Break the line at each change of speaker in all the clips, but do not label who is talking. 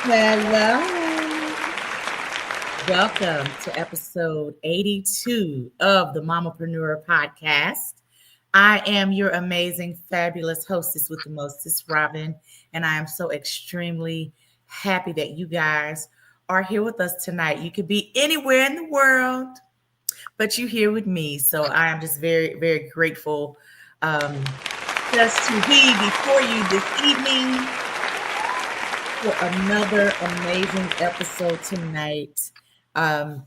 Hello. Welcome to episode 82 of the Mamapreneur podcast. I am your amazing, fabulous hostess with the mostest, Robin, and I am so extremely happy that you guys are here with us tonight. You could be anywhere in the world, but you're here with me. So I am just very, very grateful just to be before you this evening for another amazing episode tonight. Um,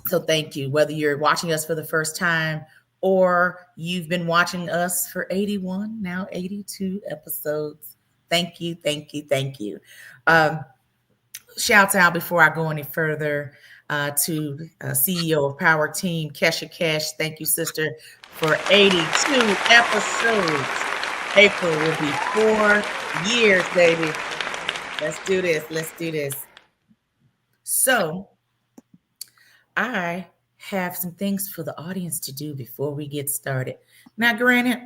so thank you. Whether you're watching us for the first time or you've been watching us for 81, now 82 episodes. Thank you, thank you, thank you. Um, Shouts out before I go any further to CEO of Power Team, Kesha Cash. Thank you, sister, for 82 episodes. April will be 4 years, baby. Let's do this. Let's do this. So, I have some things for the audience to do before we get started. Now, granted,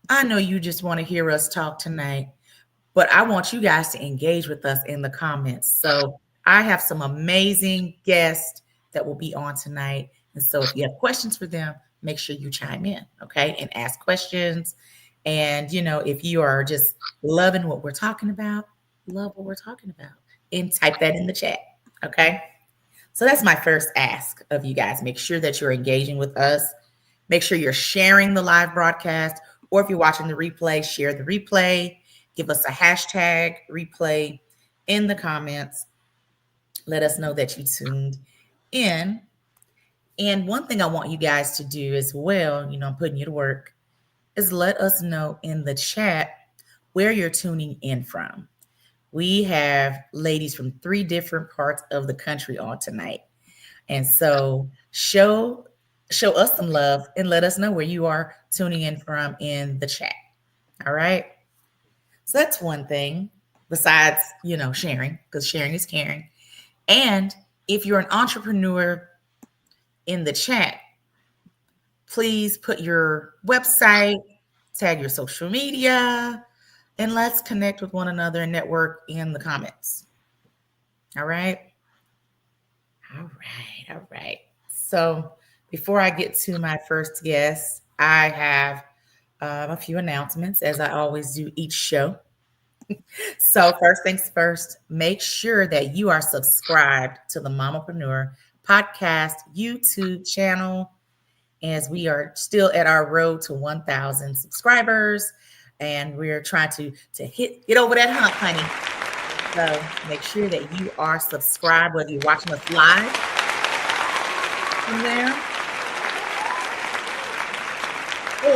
I know you just want to hear us talk tonight, but I want you guys to engage with us in the comments. So, I have some amazing guests that will be on tonight. And so, if you have questions for them, make sure you chime in, okay, and ask questions. And, if you are just loving what we're talking about, love what we're talking about, and type that in the chat, okay? So that's my first ask of you guys. Make sure that you're engaging with us. Make sure you're sharing the live broadcast, or if you're watching the replay, share the replay. Give us a hashtag replay in the comments. Let us know that you tuned in. And one thing I want you guys to do as well, I'm putting you to work, is let us know in the chat where you're tuning in from. We have ladies from 3 different parts of the country on tonight. And so show us some love and let us know where you are tuning in from in the chat. All right. So that's one thing besides, sharing, because sharing is caring. And if you're an entrepreneur in the chat, please put your website, tag your social media, and let's connect with one another and network in the comments. All right. All right. All right. So before I get to my first guest, I have a few announcements, as I always do each show. So, first things first, make sure that you are subscribed to the Mamapreneur podcast YouTube channel, as we are still at our road to 1,000 subscribers, and we're trying to get over that hump, honey. So make sure that you are subscribed, whether you're watching us live from there,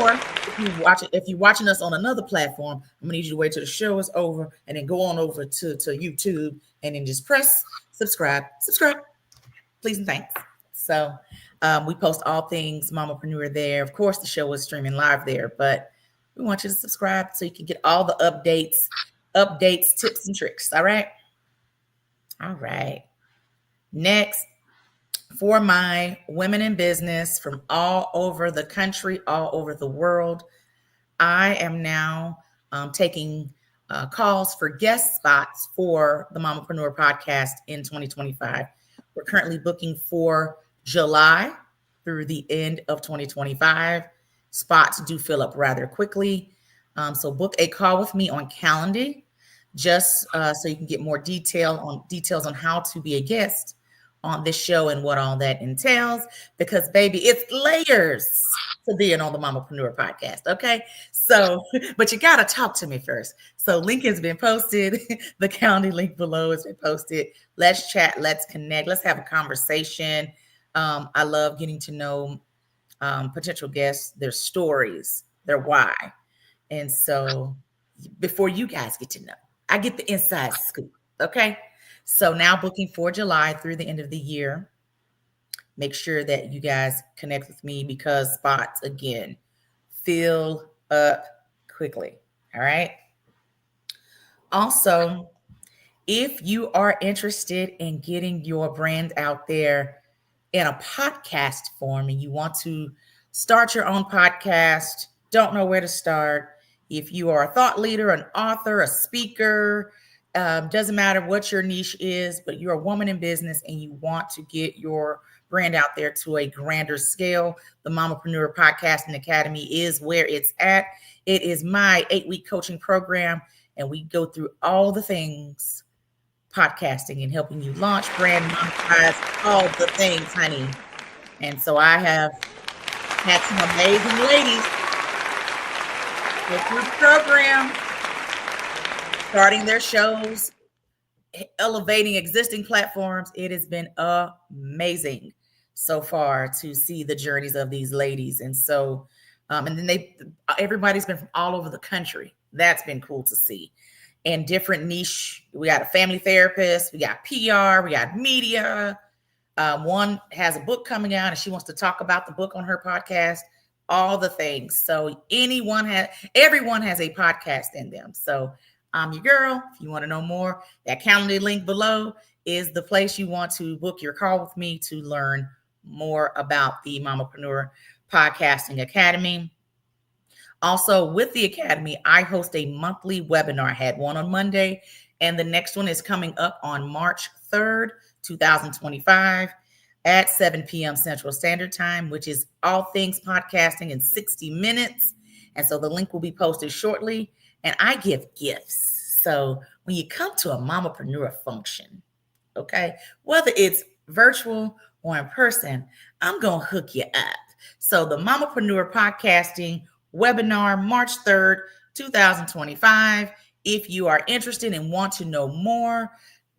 or if you're watching us on another platform, I'm gonna need you to wait till the show is over and then go on over to YouTube and then just press subscribe, please and thanks. So we post all things Mamapreneur there. Of course, the show is streaming live there, but we want you to subscribe so you can get all the updates, tips, and tricks. All right. All right. Next, for my women in business from all over the country, all over the world, I am now taking calls for guest spots for the Mamapreneur podcast in 2025. We're currently booking for July through the end of 2025. Spots do fill up rather quickly. So book a call with me on Calendly, just so you can get more details on how to be a guest on this show and what all that entails, because baby, it's layers to being on the Mamapreneur podcast. Okay. So, but you got to talk to me first. So link has been posted. The county link below has been posted. Let's chat. Let's connect. Let's have a conversation. I love getting to know potential guests, their stories, their why. And so before you guys get to know, I get the inside scoop. Okay. So now booking for July through the end of the year. Make sure that you guys connect with me because spots, again, fill up quickly. All right. Also, if you are interested in getting your brand out there in a podcast form and you want to start your own podcast, don't know where to start, if you are a thought leader, an author, a speaker, Doesn't matter what your niche is, but you're a woman in business and you want to get your brand out there to a grander scale. The Mamapreneur Podcasting Academy is where it's at. It is my 8-week coaching program, and we go through all the things podcasting and helping you launch, brand, monetize, all the things, honey. And so I have had some amazing ladies go through the program, starting their shows, elevating existing platforms. It has been amazing so far to see the journeys of these ladies. And so, and then everybody's been from all over the country. That's been cool to see. And different niche. We got a family therapist, we got PR, we got media. One has a book coming out and she wants to talk about the book on her podcast, all the things. So everyone has a podcast in them. So I'm your girl. If you want to know more, that calendar link below is the place you want to book your call with me to learn more about the Mamapreneur Podcasting Academy. Also, with the Academy, I host a monthly webinar. I had one on Monday, and the next one is coming up on March 3rd, 2025 at 7 p.m. Central Standard Time, which is all things podcasting in 60 minutes. And so the link will be posted shortly. And I give gifts. So when you come to a Mamapreneur function, okay, whether it's virtual or in person, I'm going to hook you up. So the Mamapreneur Podcasting webinar, March 3rd, 2025. If you are interested and want to know more,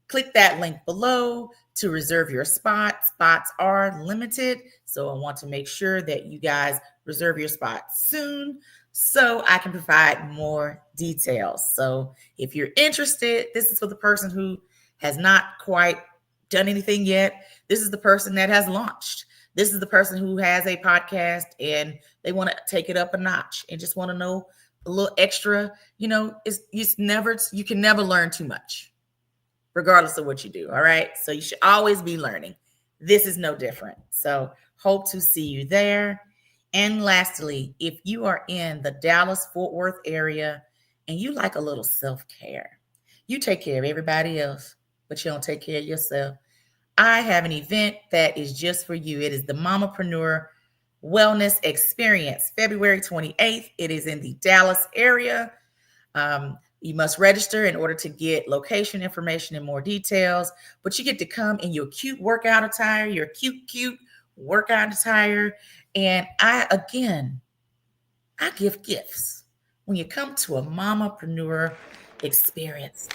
click that link below to reserve your spot. Spots are limited, so I want to make sure that you guys reserve your spot soon so I can provide more details. So if you're interested, this is for the person who has not quite done anything yet. This is the person that has launched. This is the person who has a podcast and they want to take it up a notch and just want to know a little extra. You know, you can never learn too much, regardless of what you do. All right. So you should always be learning. This is no different. So hope to see you there. And lastly, if you are in the Dallas-Fort Worth area and you like a little self-care, you take care of everybody else, but you don't take care of yourself, I have an event that is just for you. It is the Mamapreneur Wellness Experience, February 28th. It is in the Dallas area. You must register in order to get location information and more details, but you get to come in your cute workout attire, your cute workout attire. And I give gifts when you come to a Mamapreneur experience.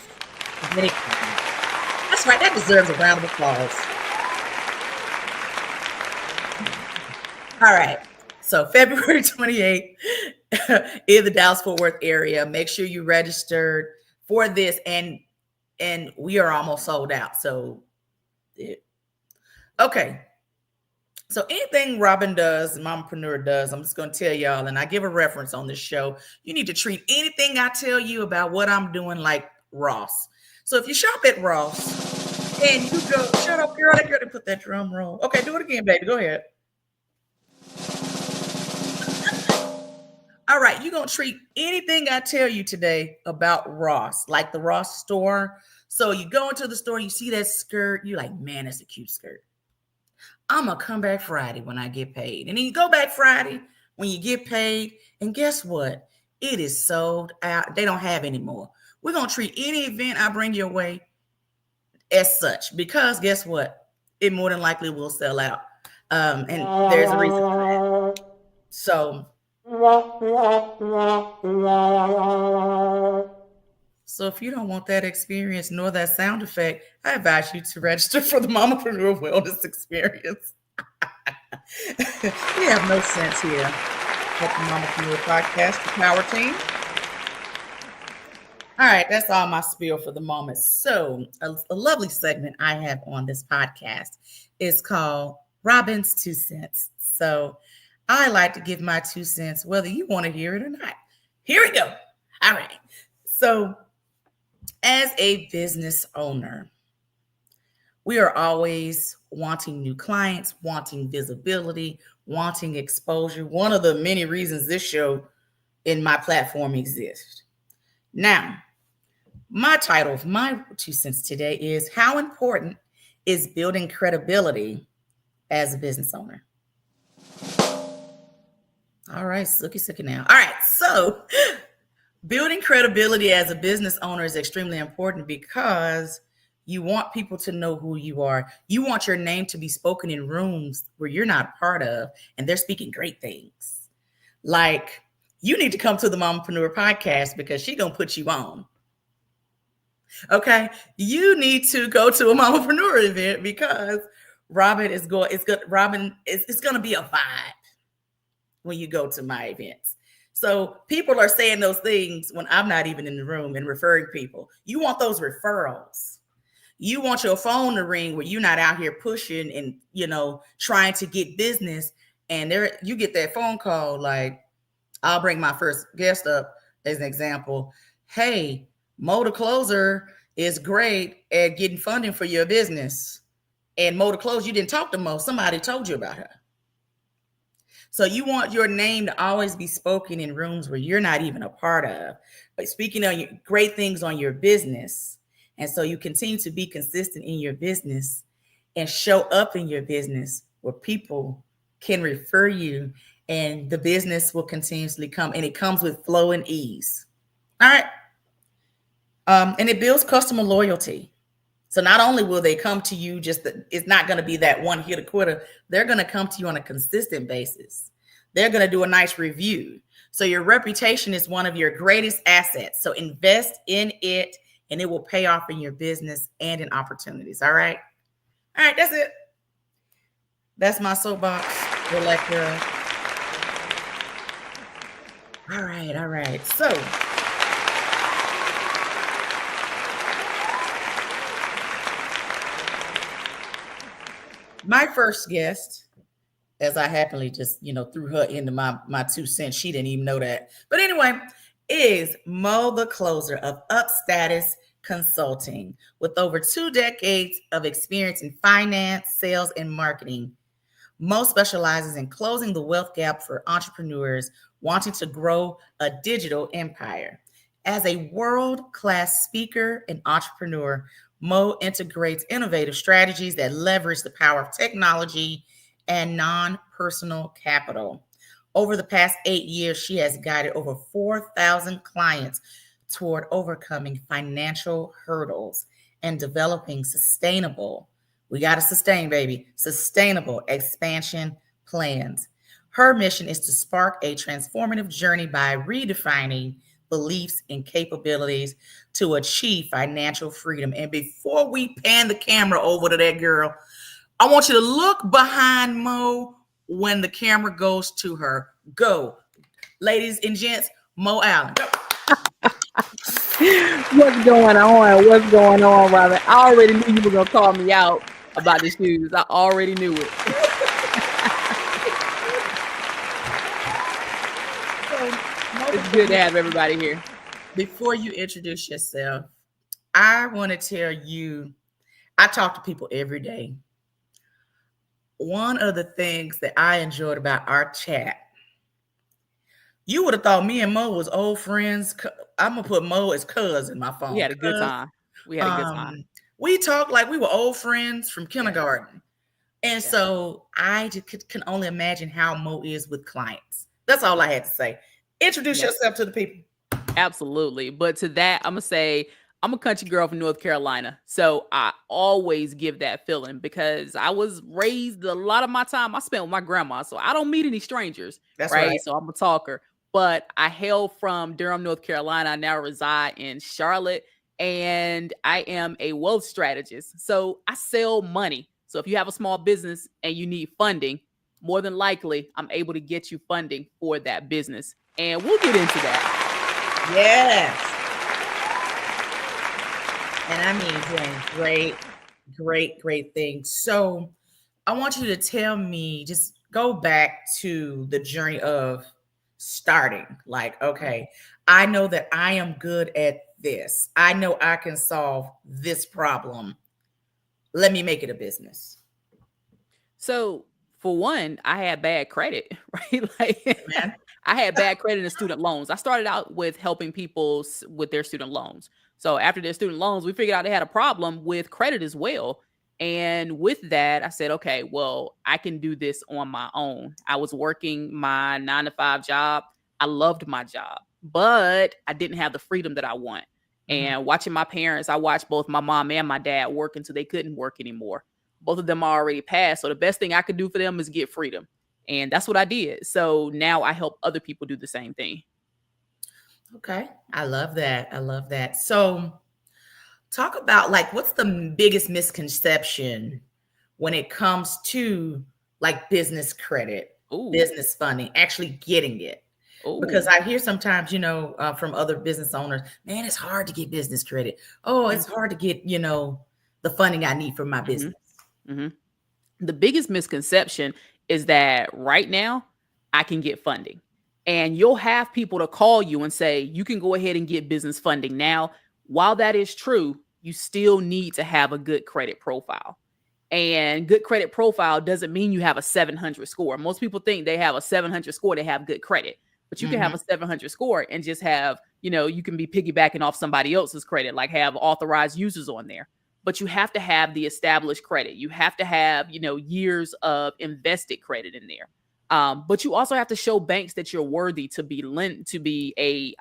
That's right. That deserves a round of applause. All right. So February 28th in the Dallas-Fort Worth area. Make sure you registered for this. And we are almost sold out. So, okay. So anything Robin does, Mamapreneur does, I'm just going to tell y'all, and I give a reference on this show. You need to treat anything I tell you about what I'm doing like Ross. So if you shop at Ross and you go, shut up, girl, I got to put that drum roll. Okay, do it again, baby. Go ahead. All right, you're going to treat anything I tell you today about Ross, like the Ross store. So you go into the store, you see that skirt, you're like, man, that's a cute skirt. I'm going to come back Friday when I get paid. And then you go back Friday when you get paid. And guess what? It is sold out. They don't have any more. We're going to treat any event I bring your way as such, because guess what? It more than likely will sell out. And there's a reason for that. So if you don't want that experience nor that sound effect, I advise you to register for the Mamapreneur Wellness Experience. We have no sense here at the Mamapreneur Podcast, the Power Team. All right, that's all my spiel for the moment. So a lovely segment I have on this podcast is called Robin's 2 Cents. So I like to give my 2 cents, whether you want to hear it or not. Here we go. All right. So as a business owner, we are always wanting new clients, wanting visibility, wanting exposure. One of the many reasons this show in my platform exists. Now, My title of my 2 cents today is How Important is Building Credibility as a Business Owner? All right, sookie now. All right, so building credibility as a business owner is extremely important because you want people to know who you are. You want your name to be spoken in rooms where you're not a part of, and they're speaking great things. Like, you need to come to the Mamapreneur podcast because she's going to put you on. Okay, you need to go to a Mamapreneur event because Robin is going. It's good. Robin is. It's going to be a vibe when you go to my events. So people are saying those things when I'm not even in the room and referring people. You want those referrals. You want your phone to ring where you're not out here pushing and trying to get business. And there you get that phone call like, I'll bring my first guest up as an example. Hey, Mo the Closer is great at getting funding for your business. And Mo the Closer, you didn't talk to Mo. Somebody told you about her. So you want your name to always be spoken in rooms where you're not even a part of, but speaking on your great things on your business. And so you continue to be consistent in your business and show up in your business where people can refer you and the business will continuously come, and it comes with flow and ease. All right. And it builds customer loyalty. So not only will they come to you, it's not going to be that one hit a quitter. They're going to come to you on a consistent basis. They're going to do a nice review. So your reputation is one of your greatest assets. So invest in it and it will pay off in your business and in opportunities. All right. All right. That's it. That's my soapbox. Relax, girl. All right. All right. So my first guest, as I happily just, threw her into my 2 cents. She didn't even know that. But anyway, is Mo the Closer of Up Status Consulting with over 2 decades of experience in finance, sales, and marketing. Mo specializes in closing the wealth gap for entrepreneurs wanting to grow a digital empire. As a world-class speaker and entrepreneur, Mo integrates innovative strategies that leverage the power of technology and non-personal capital. Over the past 8 years, she has guided over 4,000 clients toward overcoming financial hurdles and developing we got to sustain, baby, sustainable expansion plans. Her mission is to spark a transformative journey by redefining beliefs and capabilities to achieve financial freedom. And before we pan the camera over to that girl, I want you to look behind Mo when the camera goes to her. Go. Ladies and gents, Mo Allen. Go.
What's going on? What's going on, Robin? I already knew you were going to call me out about the shoes. I already knew it. It's good to have everybody here.
Before you introduce yourself, I want to tell you, I talk to people every day. One of the things that I enjoyed about our chat, you would have thought me and Mo was old friends. I'm going to put Mo as cuz in my phone.
We had a good time.
We talked like we were old friends from kindergarten. Yeah. And so I just can only imagine how Mo is with clients. That's all I had to say. Introduce yourself to the people.
Absolutely. But to that, I'm going to say, I'm a country girl from North Carolina. So I always give that feeling because I was raised, a lot of my time I spent with my grandma. So I don't meet any strangers.
That's right.
So I'm a talker. But I hail from Durham, North Carolina. I now reside in Charlotte. And I am a wealth strategist. So I sell money. So if you have a small business and you need funding, more than likely, I'm able to get you funding for that business. And we'll get into that.
Yes. And I mean, doing great things. So I want you to tell me, just go back to the journey of starting. Like, okay, I know that I am good at this. I know I can solve this problem. Let me make it a business.
So for one, I had bad credit, right? I had bad credit in student loans. I started out with helping people with their student loans. So after their student loans, we figured out they had a problem with credit as well. And with that, I said, okay, well, I can do this on my own. I was working my 9 to 5 job. I loved my job, but I didn't have the freedom that I want.
Mhm.
And watching my parents, I watched both my mom and my dad work until they couldn't work anymore. Both of them are already passed. So the best thing I could do for them is get freedom. And that's what I did. So now I help other people do the same thing.
Okay. I love that. I love that. So talk about like what's the biggest misconception when it comes to like business credit,
Ooh,
business funding, actually getting it. Because
ooh.
I hear sometimes, from other business owners, man, it's hard to get business credit. Oh, it's hard to get, the funding I need for my
Mm-hmm,
business.
mm-hmm. The biggest misconception is that right now I can get funding. And you'll have people to call you and say, you can go ahead and get business funding now. While that is true, you still need to have a good credit profile. And good credit profile doesn't mean you have a 700 score. Most people think they have a 700 score, they have good credit. But you can have
Hmm.
a 700 score and just have, you can be piggybacking off somebody else's credit, like have authorized users on there. But you have to have the established credit. You have to have, years of invested credit in there. But you also have to show banks that you're worthy to be lent to be a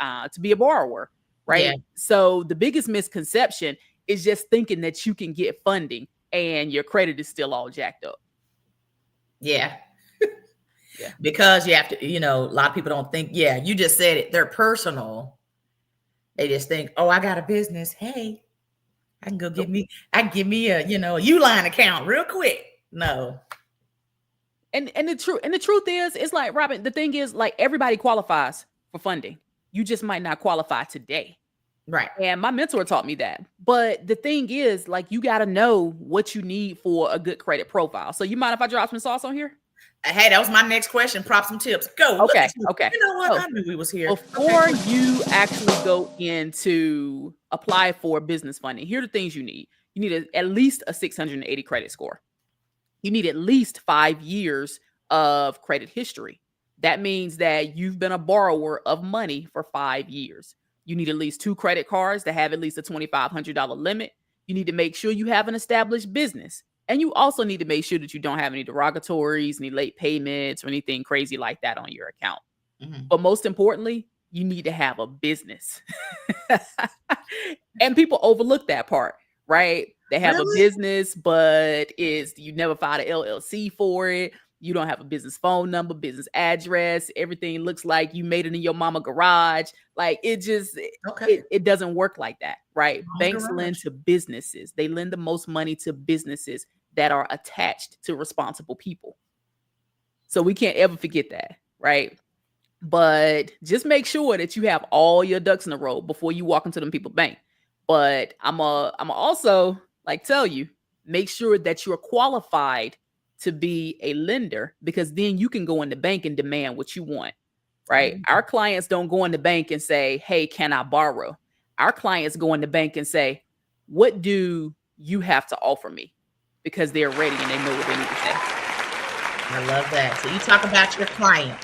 borrower,
Yeah.
right? So the biggest misconception is just thinking that you can get funding and your credit is still all jacked up.
Yeah.
Yeah.
Because you have to, a lot of people don't think, yeah, you just said it. They're personal. They just think, oh, I got a business. Hey,
Nope.
I can give me a, a Uline account real quick. No.
And the truth is, it's like, Robin, the thing is, like, everybody qualifies for funding. You just might not qualify today.
Right.
And my mentor taught me that. But the thing is, like, you got to know what you need for a good credit profile. So you mind if I drop some sauce on here?
Hey, that was my next question. Props and tips. Go. Look
Okay.
at you.
Okay.
You know what?
So
I knew we was here. Okay.
before you actually go into apply for business funding, here are the things you need. You need at least a 680 credit score. You need at least 5 years of credit history. That means that you've been a borrower of money for 5 years. You need at least 2 credit cards that have at least a $2,500 limit. You need to make sure you have an established business. And you also need to make sure that you don't have any derogatories, any late payments, or anything crazy like that on your account.
Mhm.
But most importantly, you need to have a business. And people overlook that part, right? They have a
Really?
business, but you never filed an LLC for it. You don't have a business phone number, business address. Everything looks like you made it in your mama garage. Like
Okay.
it doesn't work like that, right?
Mama
Banks lend
garage.
to businesses. They lend the most money to businesses that are attached to responsible people. So we can't ever forget that, right? But just make sure that you have all your ducks in a row before you walk into them people bank. But I'm also like tell you, make sure that you're qualified to be a lender because then you can go in the bank and demand what you want, right?
Oh,
Our clients don't go in the bank and say, "Hey, can I borrow?" Our clients go in the bank and say, "What do you have to offer me?" Because they're ready and they know what they need to say.
I love that. So you talk about your clients.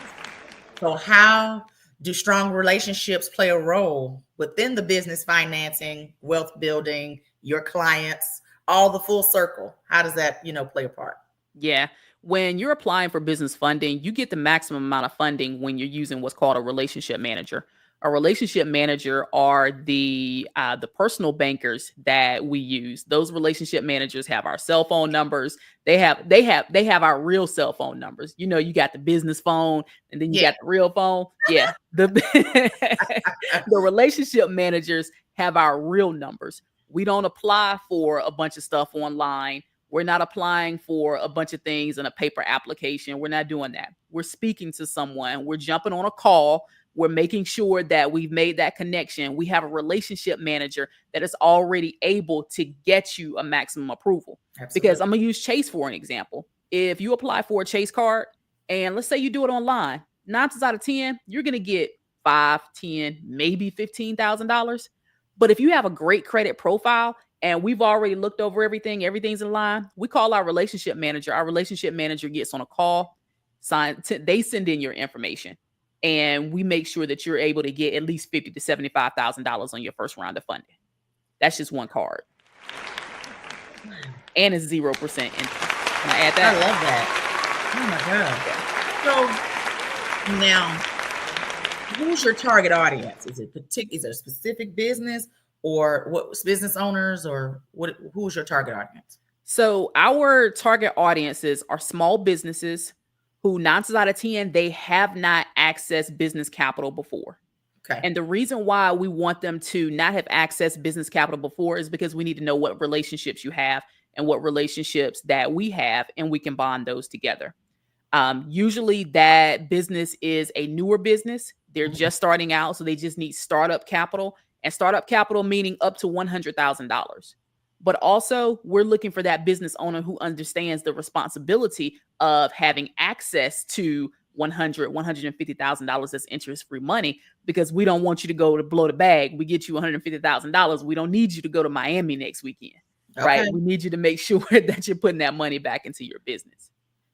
So how do strong relationships play a role within the business financing, wealth building, your clients, all the full circle? How does that, play a part?
Yeah. When you're applying for business funding, you get the maximum amount of funding when you're using what's called a relationship manager. A relationship manager are the personal bankers that we use. Those relationship managers have our cell phone numbers. They have our real cell phone numbers. You got the business phone and then you
Yeah.
got the real phone. Yeah. The the relationship managers have our real numbers. We don't apply for a bunch of stuff online. We're not applying for a bunch of things in a paper application. We're not doing that. We're speaking to someone. We're jumping on a call. We're making sure that we've made that connection. We have a relationship manager that is already able to get you a maximum approval. Because
Absolutely.
I'm going to use Chase for an example. If you apply for a Chase card, and let's say you do it online, 9 times out of 10, you're going to get 5, 10, maybe $15,000. But if you have a great credit profile, and we've already looked over everything, everything's in line. We call our relationship manager. Our relationship manager gets on a call, they send in your information. and we make sure that you're able to get at least $50,000 to $75,000 on your first round of funding. That's just one card, and it's 0% interest. Can I add
I
that?
love that. Oh my God. So now, who's your target audience? Is it a specific business, or what business owners, or what? Who's your target audience?
So our target audiences are small businesses who 9 times out of 10, they have not accessed business capital before.
Okay.
And the reason why we want them to not have accessed business capital before is because we need to know what relationships you have and what relationships that we have, and we can bond those together. Usually that business is a newer business. They're just starting out, so they just need startup capital, and startup capital meaning up to $100,000. But also, we're looking for that business owner who understands the responsibility of having access to $150,000 as interest-free money, because we don't want you to go to blow the bag. We get you $150,000. We don't need you to go to Miami next weekend, right?
Okay.
We need you to make sure that you're putting that money back into your business.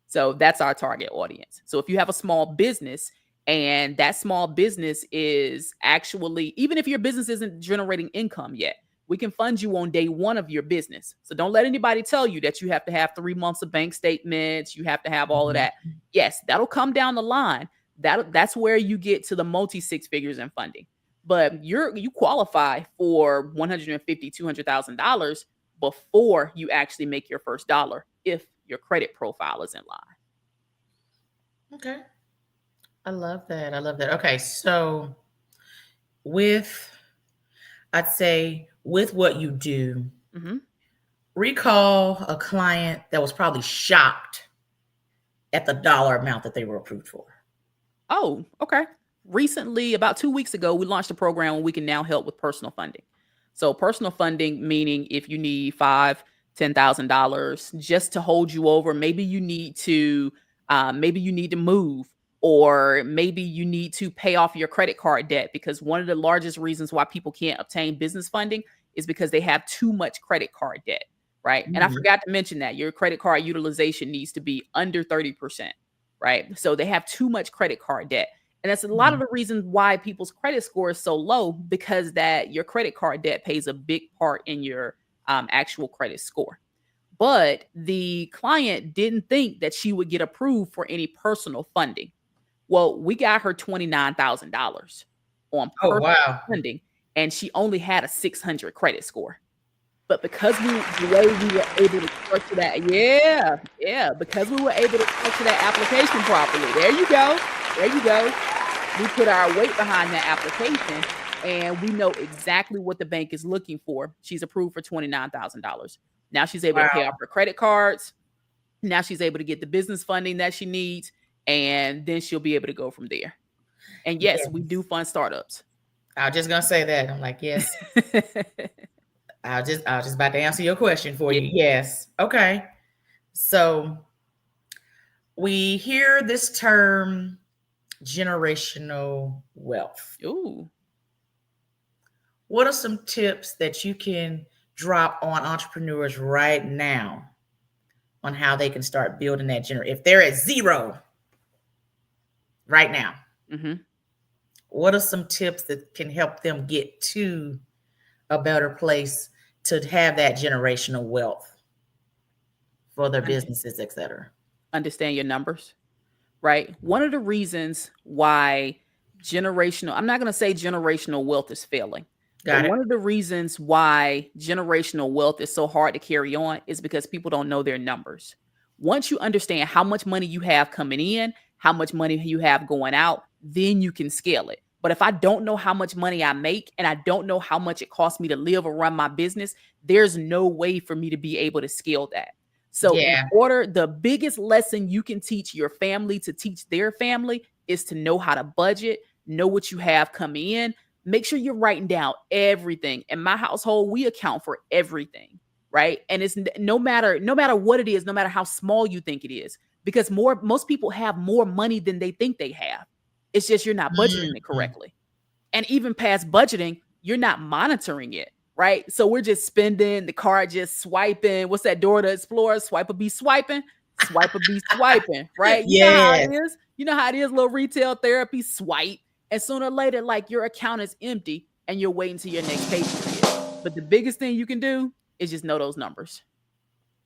So that's our target audience. So if you have a small business and that small business is actually, even if your business isn't generating income yet, we can fund you on day one of your business. So don't let anybody tell you that you have to have 3 months of bank statements. You have to have all of that. Yes, that'll come down the line. That's where you get to the multi 6 figures in funding. But you qualify for $150,000, $200,000 before you actually make your first dollar, if your credit profile is in line.
Okay. I love that. Okay. So I'd say with what you do, recall a client that was probably shocked at the dollar amount that they were approved for.
Oh, okay. Recently, about 2 weeks ago, we launched a program where we can now help with personal funding. So personal funding, meaning if you need $5,000, $10,000 just to hold you over, maybe you need to move, or maybe you need to pay off your credit card debt, because one of the largest reasons why people can't obtain business funding is because they have too much credit card debt, right? And I forgot to mention that your credit card utilization needs to be under 30%, right? So they have too much credit card debt. And that's a lot of the reasons why people's credit score is so low, because that your credit card debt plays a big part in your actual credit score. But the client didn't think that she would get approved for any personal funding. Well, we got her $29,000 on
Oh,
personal
wow.
funding, and she only had a 600 credit score. But because the way we were able to structure that, because we were able to structure that application properly. There you go. We put our weight behind that application, and we know exactly what the bank is looking for. She's approved for $29,000. Now she's able to pay off her credit cards. Now she's able to get the business funding that she needs, and then she'll be able to go from there. And yes, we do fund startups.
I was just gonna say that. I'm like, yes. I was just about to answer your question for you. Yes. Okay. So we hear this term generational wealth.
Ooh.
What are some tips that you can drop on entrepreneurs right now on how they can start building that if they're at zero right now? What are some tips that can help them get to a better place to have that generational wealth for their businesses, etc.?
Understand your numbers, right? One of the reasons why I'm not going to say generational wealth is failing. One of the reasons why generational wealth is so hard to carry on is because people don't know their numbers. Once you understand how much money you have coming in, how much money you have going out, then you can scale it. But if I don't know how much money I make, and I don't know how much it costs me to live or run my business, there's no way for me to be able to scale that. So the biggest lesson you can teach your family to teach their family is to know how to budget, know what you have coming in. Make sure you're writing down everything. In my household, we account for everything, right? And it's no matter what it is, no matter how small you think it is, because most people have more money than they think they have. It's just you're not budgeting it correctly. And even past budgeting, you're not monitoring it, right? So we're just spending, the card just swiping. What's that, Dora the Explorer? Swipe or be swiping. Swiper be swiping, right? You know how
Yes.
it is. You know how it is, little retail therapy swipe. And sooner or later, like your account is empty and you're waiting till your next pay period. But the biggest thing you can do is just know those numbers.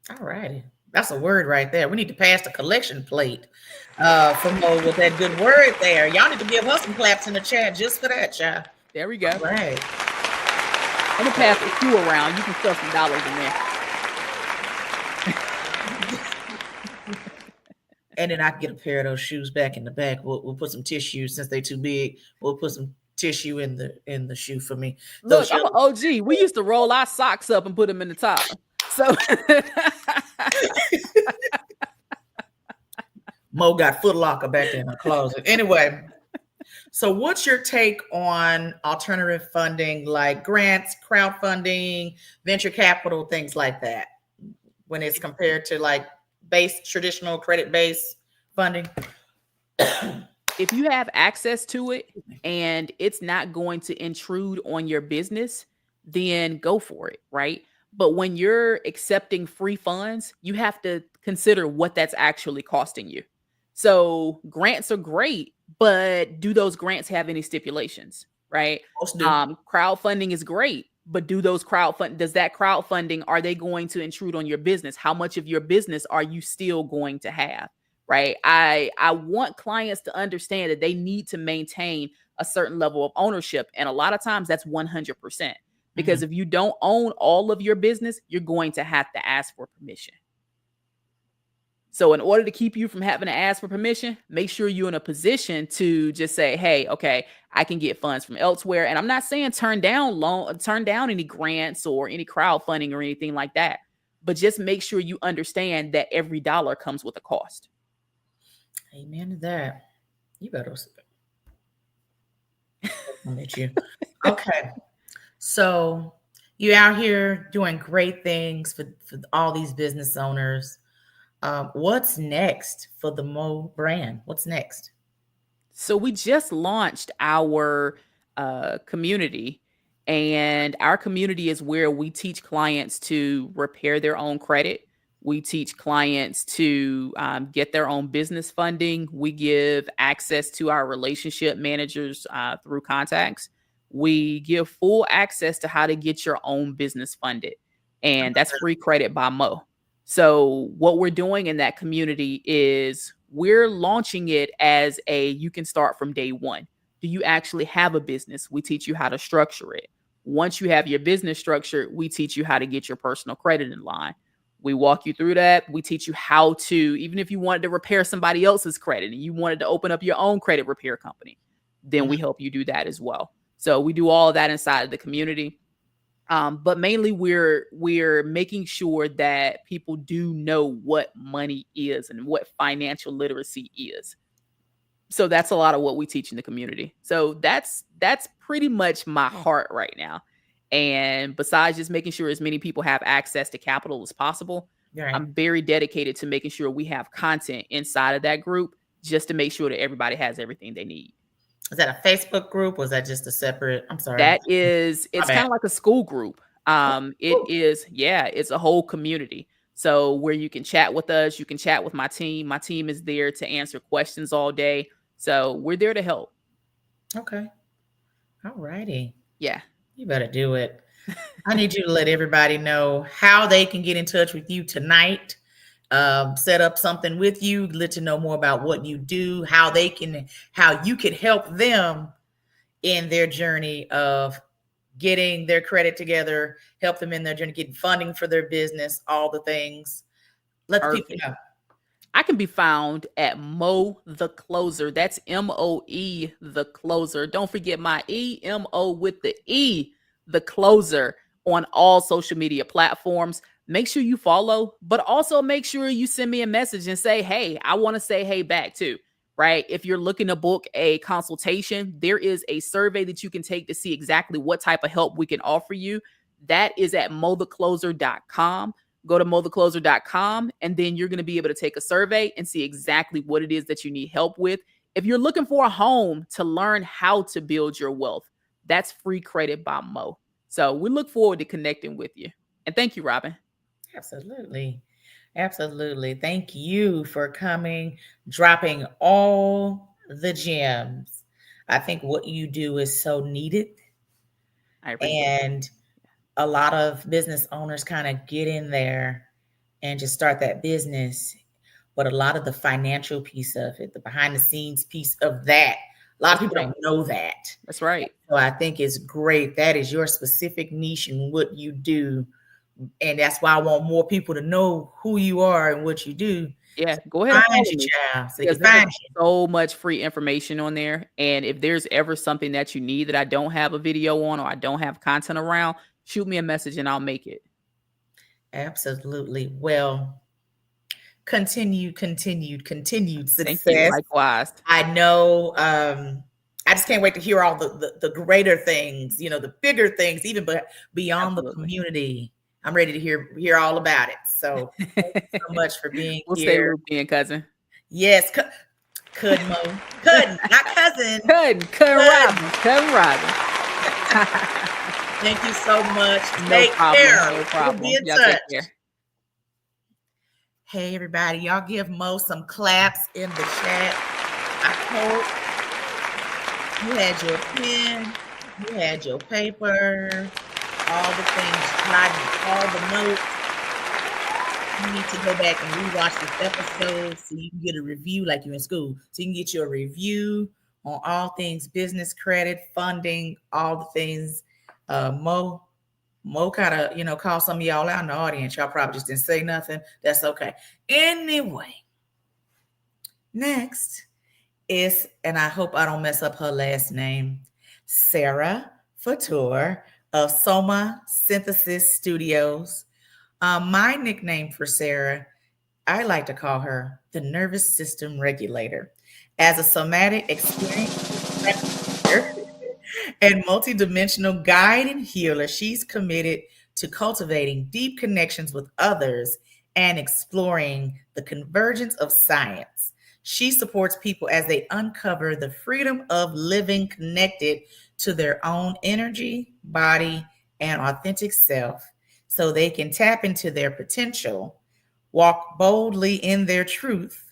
All righty. That's a word right there. We need to pass the collection plate for Mo with that good word there. Y'all need to give her some claps in the chat just for that, y'all.
There we
All
go.
right.
I'm gonna pass the shoe around. You can stuff some dollars in there.
And then I can get a pair of those shoes back in the back. We'll put some tissue since they're too big. We'll put some tissue in the shoe for me.
Look,
Those
I'm
young
an OG. We used to roll our socks up and put them in the top. So
Mo got Foot Locker back there in her closet. Anyway, so what's your take on alternative funding like grants, crowdfunding, venture capital, things like that, when it's compared to like base traditional credit based funding?
if you have access to it and it's not going to intrude on your business, then go for it, right? But when you're accepting free funds, you have to consider what that's actually costing you. So grants are great, but do those grants have any stipulations, right?
Most do.
Crowdfunding is great, but does that crowdfunding, are they going to intrude on your business? How much of your business are you still going to have? Right. I want clients to understand that they need to maintain a certain level of ownership. And a lot of times that's 100%. Because
Mhm.
if you don't own all of your business, you're going to have to ask for permission. So in order to keep you from having to ask for permission, make sure you're in a position to just say, hey, okay, I can get funds from elsewhere. And I'm not saying turn down any grants or any crowdfunding or anything like that. But just make sure you understand that every dollar comes with a cost.
Amen to that. You better admit you. Okay. So you out here doing great things for all these business owners. What's next for the Mo brand? What's next?
So we just launched our community, and our community is where we teach clients to repair their own credit. We teach clients to get their own business funding. We give access to our relationship managers through contacts. We give full access to how to get your own business funded, and that's free credit by Mo. So what we're doing in that community is we're launching it as a you can start from day one. Do you actually have a business? We teach you how to structure it. Once you have your business structured, we teach you how to get your personal credit in line. We walk you through that. We teach you how to, even if you wanted to repair somebody else's credit and you wanted to open up your own credit repair company, then we help you do that as well. So we do all of that inside of the community. But mainly we're making sure that people do know what money is and what financial literacy is. So that's a lot of what we teach in the community. So that's pretty much my heart right now. And besides just making sure as many people have access to capital as possible,
Right.
I'm very dedicated to making sure we have content inside of that group just to make sure that everybody has everything they need.
Is that a Facebook group or is that just a separate? I'm sorry.
That is,
My
it's
bad.
kind of like a school group. It
Ooh,
is, yeah, it's a whole community. So where you can chat with us, you can chat with my team. My team is there to answer questions all day. So we're there to help.
okay. All righty.
Yeah.
You better do it. I need you to let everybody know how they can get in touch with you tonight. Set up something with you, let you know more about what you do, how you could help them in their journey of getting their credit together, help them in their journey, getting funding for their business, all the things. Let the people
Perfect.
know.
I can be found at Mo the Closer. That's MOE the Closer. Don't forget my EMO with the E, the Closer, on all social media platforms. Make sure you follow, but also make sure you send me a message and say, hey, I want to say hey back too, right? If you're looking to book a consultation, there is a survey that you can take to see exactly what type of help we can offer you. That is at mothecloser.com. Go to mothecloser.com, and then you're going to be able to take a survey and see exactly what it is that you need help with. If you're looking for a home to learn how to build your wealth, that's free credit by Mo. So we look forward to connecting with you. And thank you, Robin.
Absolutely. Absolutely. Thank you for coming, dropping all the gems. I think what you do is so needed.
I appreciate it.
And a lot of business owners kind of get in there and just start that business. But a lot of the financial piece of it, the behind the scenes piece of that, a lot of
That's
people
right.
don't know that.
That's right.
So I think it's great. That is your specific niche and what you do. And that's why I want more people to know who you are and what you do.
Yeah,
So
go ahead and
find
follow
you,
me
child. So they
because
can
there's
find you.
so much free information on there. And if there's ever something that you need that I don't have a video on or I don't have content around, shoot me a message and I'll make it.
Absolutely. Well, continued
Thank you.
success.
Likewise.
I know. I just can't wait to hear all the greater things, the bigger things, even but beyond the
Absolutely.
community. I'm ready to hear all about it. So thank you so much for being
We'll stay
here.
looped in, cousin.
Yes, could Mo, couldn't, not cousin,
Couldn't
could.
rob me. Couldn't rob me.
Thank you so much.
No
Take
problem.
care.
No
We'll be
problem.
in
Y'all take
touch.
care.
Hey everybody, y'all give Mo some claps in the chat. I hope you had your pen, you had your paper, all the things, jotting all the notes. You need to go back and rewatch this episode so you can get a review like you're in school. So you can get your review on all things business credit, funding, all the things. Mo kind of, called some of y'all out in the audience. Y'all probably just didn't say nothing. That's okay. Anyway, next is, and I hope I don't mess up her last name, Sarah Fator of Soma Synthesis Studios. My nickname for Sarah, I like to call her the nervous system regulator. As a somatic experience practitioner and multidimensional guide and healer, she's committed to cultivating deep connections with others and exploring the convergence of science. She supports people as they uncover the freedom of living connected to their own energy, body, and authentic self so they can tap into their potential, walk boldly in their truth,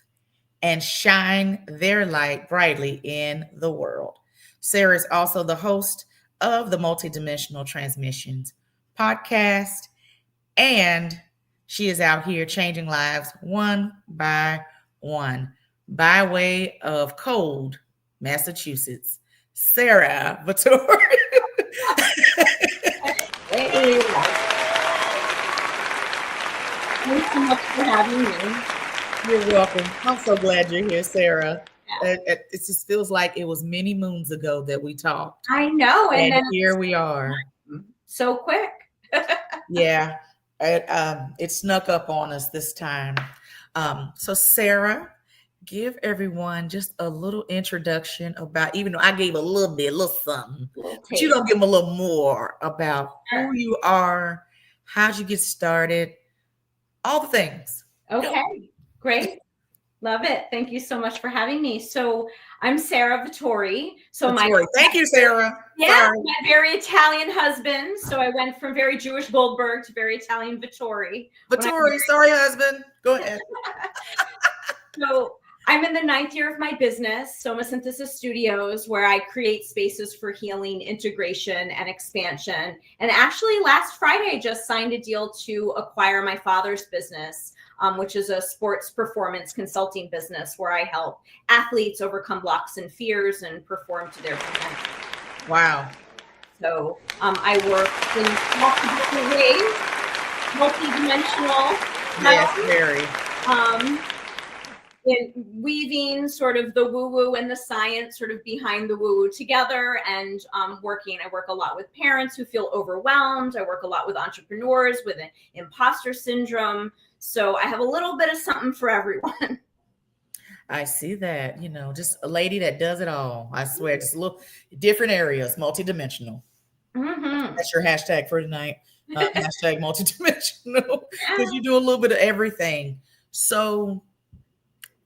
and shine their light brightly in the world. Sarah is also the host of the Multidimensional Transmissions podcast, and she is out here changing lives one by one by way of cold Massachusetts. Sarah Vittori.
Hey, thanks so much for having me.
You're welcome. I'm so glad you're here, Sarah.
Yeah.
It just feels like it was many moons ago that we talked.
I know, and
And
then
here we are.
so quick.
Yeah, it snuck up on us this time. So, Sarah, give everyone just a little introduction about, even though I gave a little bit, a little something,
Little
but you
taste.
don't give them a little more about
Sure.
who you are, how'd you get started, all the things.
Okay, great. Love it. Thank you so much for having me. So I'm Sarah Vittori. So
Vittori. Thank you, Sarah.
yeah,
Sorry.
my very Italian husband. So I went from very Jewish Goldberg to very Italian Vittori.
Vittori, sorry, husband. Go ahead.
So I'm in the 9th year of my business, Soma Synthesis Studios, where I create spaces for healing, integration, and expansion. And actually, last Friday, I just signed a deal to acquire my father's business, which is a sports performance consulting business where I help athletes overcome blocks and fears and perform to their potential.
Wow.
So I work in multiple ways, multidimensional.
Yes, very.
In weaving sort of the woo-woo and the science sort of behind the woo-woo together, and I work a lot with parents who feel overwhelmed. I work a lot with entrepreneurs with an imposter syndrome. So I have a little bit of something for everyone.
I see that, just a lady that does it all. I swear, just look different areas, multidimensional.
Mm-hmm.
That's your hashtag for tonight. Hashtag multidimensional, because you do a little bit of everything. So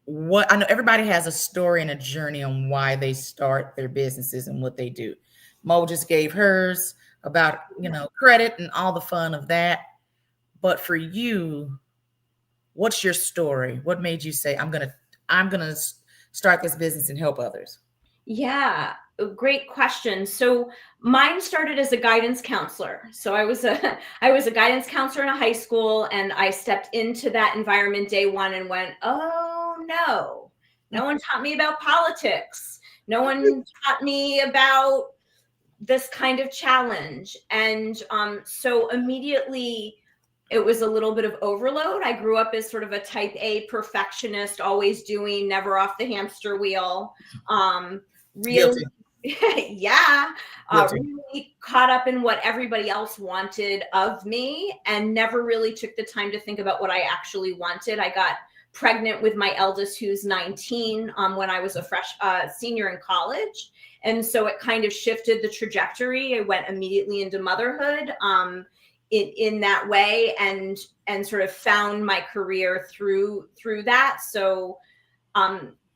what I know, everybody has a story and a journey on why they start their businesses and what they do. Mo just gave hers about, credit and all the fun of that. But for you, what's your story? What made you say, I'm gonna start this business and help others?
Yeah, a great question. So mine started as a guidance counselor. So I was a guidance counselor in a high school, and I stepped into that environment day one and went, oh no, no one taught me about politics. No one taught me about this kind of challenge. And so immediately it was a little bit of overload. I grew up as sort of a type A perfectionist, always doing, never off the hamster wheel. Really,
Guilty.
yeah,
Guilty.
really caught up in what everybody else wanted of me and never really took the time to think about what I actually wanted. I got pregnant with my eldest, who's 19, when I was a senior in college. And so it kind of shifted the trajectory. I went immediately into motherhood in that way, and sort of found my career through that. So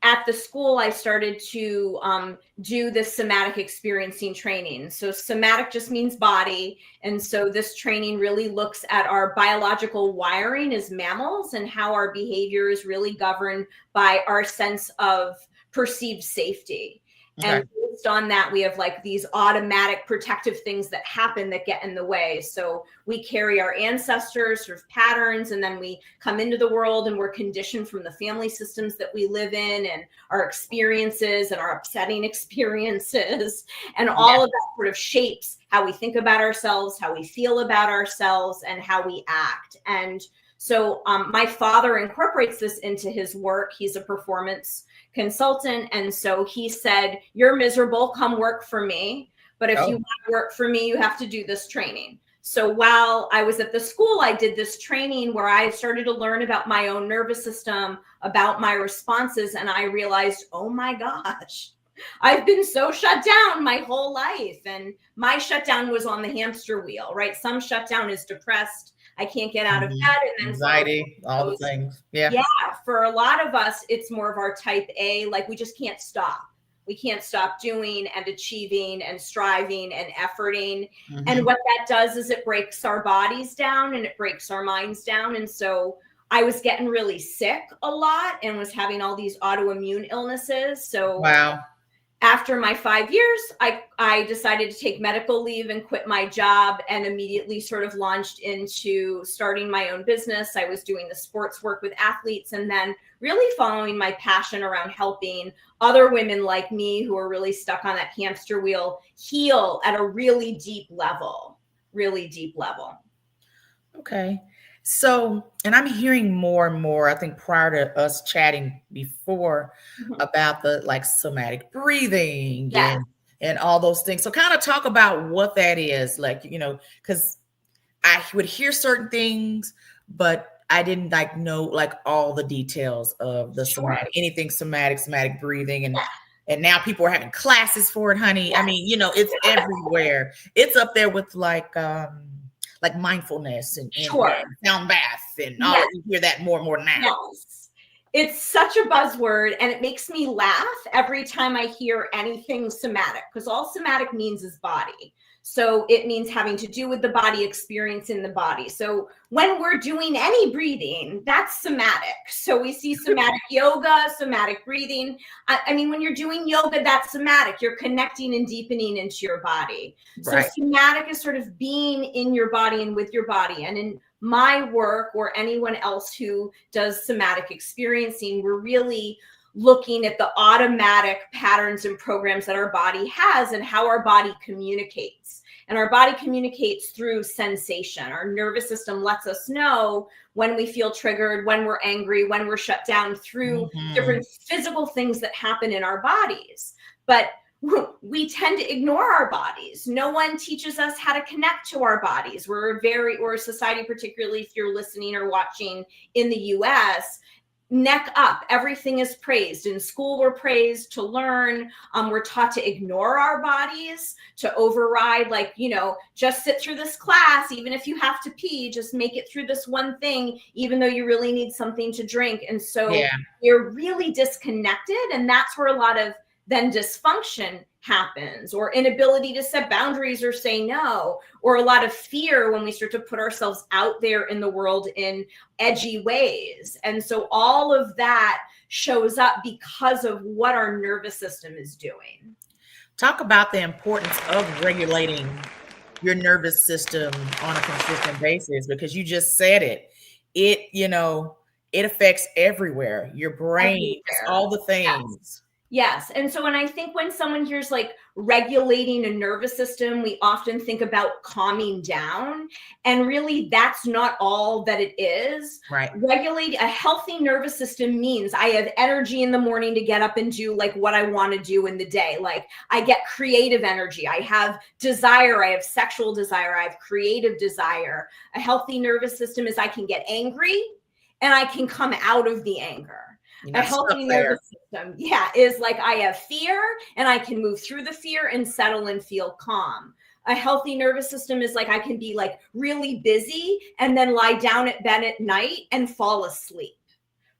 at the school, I started to do the somatic experiencing training. So somatic just means body. And so this training really looks at our biological wiring as mammals and how our behavior is really governed by our sense of perceived safety.
Okay.
And based on that, we have like these automatic protective things that happen that get in the way. So we carry our ancestors' sort of patterns, and then we come into the world and we're conditioned from the family systems that we live in and our experiences and our upsetting experiences. And all of that sort of shapes how we think about ourselves, how we feel about ourselves, and how we act. And so my father incorporates this into his work. He's a performance consultant. And so he said, you're miserable, come work for me. But if you want to work for me, you have to do this training. So while I was at the school, I did this training where I started to learn about my own nervous system, about my responses. And I realized, oh my gosh, I've been so shut down my whole life. And my shutdown was on the hamster wheel, right? Some shutdown is depressed. I can't get out of bed. And then
anxiety, all the things. Yeah.
Yeah. For a lot of us, it's more of our type A, like we just can't stop. We can't stop doing and achieving and striving and efforting.
Mm-hmm.
And what that does is it breaks our bodies down and it breaks our minds down. And so I was getting really sick a lot and was having all these autoimmune illnesses. So
wow.
After my 5 years, I decided to take medical leave and quit my job, and immediately sort of launched into starting my own business. I was doing the sports work with athletes, and then really following my passion around helping other women like me who are really stuck on that hamster wheel heal at a really deep level.
Okay. So, and I'm hearing more and more, I think prior to us chatting before, about the like somatic breathing and all those things. So kind of talk about what that is, like, you know, because I would hear certain things, but I didn't like know like all the details of the somatic, anything somatic breathing. And now people are having classes for it, honey. I mean, you know, it's everywhere. It's up there with like mindfulness and sound bath and all. You hear that more and more now.
Yes. It's such a buzzword, and it makes me laugh every time I hear anything somatic, because all somatic means is body. So it means having to do with the body, experience in the body. So when we're doing any breathing, that's somatic. So we see somatic yoga, somatic breathing. I mean, when you're doing yoga, that's somatic. You're connecting and deepening into your body. So somatic is sort of being in your body and with your body. And in my work, or anyone else who does somatic experiencing, we're really looking at the automatic patterns and programs that our body has and how our body communicates. And our body communicates through sensation. Our nervous system lets us know when we feel triggered, when we're angry, when we're shut down, through different physical things that happen in our bodies. But we tend to ignore our bodies. No one teaches us how to connect to our bodies. We're a society, particularly if you're listening or watching in the US, neck up, everything is praised. In school, we're praised to learn. We're taught to ignore our bodies, to override, like, you know, just sit through this class, even if you have to pee, just make it through this one thing, even though you really need something to drink. And so you're really disconnected. And that's where a lot of then dysfunction happens, or inability to set boundaries or say no, or a lot of fear when we start to put ourselves out there in the world in edgy ways. And so all of that shows up because of what our nervous system is doing.
Talk about the importance of regulating your nervous system on a consistent basis, because you just said it. It affects everywhere. Your brain, it's all the things.
Yes. And so when I think when someone hears like regulating a nervous system, we often think about calming down. And really, that's not all that it is.
Right.
Regulate a healthy nervous system means I have energy in the morning to get up and do like what I want to do in the day. Like I get creative energy. I have desire. I have sexual desire. I have creative desire. A healthy nervous system is I can get angry and I can come out of the anger. A healthy nervous system, is like I have fear and I can move through the fear and settle and feel calm. A healthy nervous system is like I can be like really busy and then lie down at bed at night and fall asleep,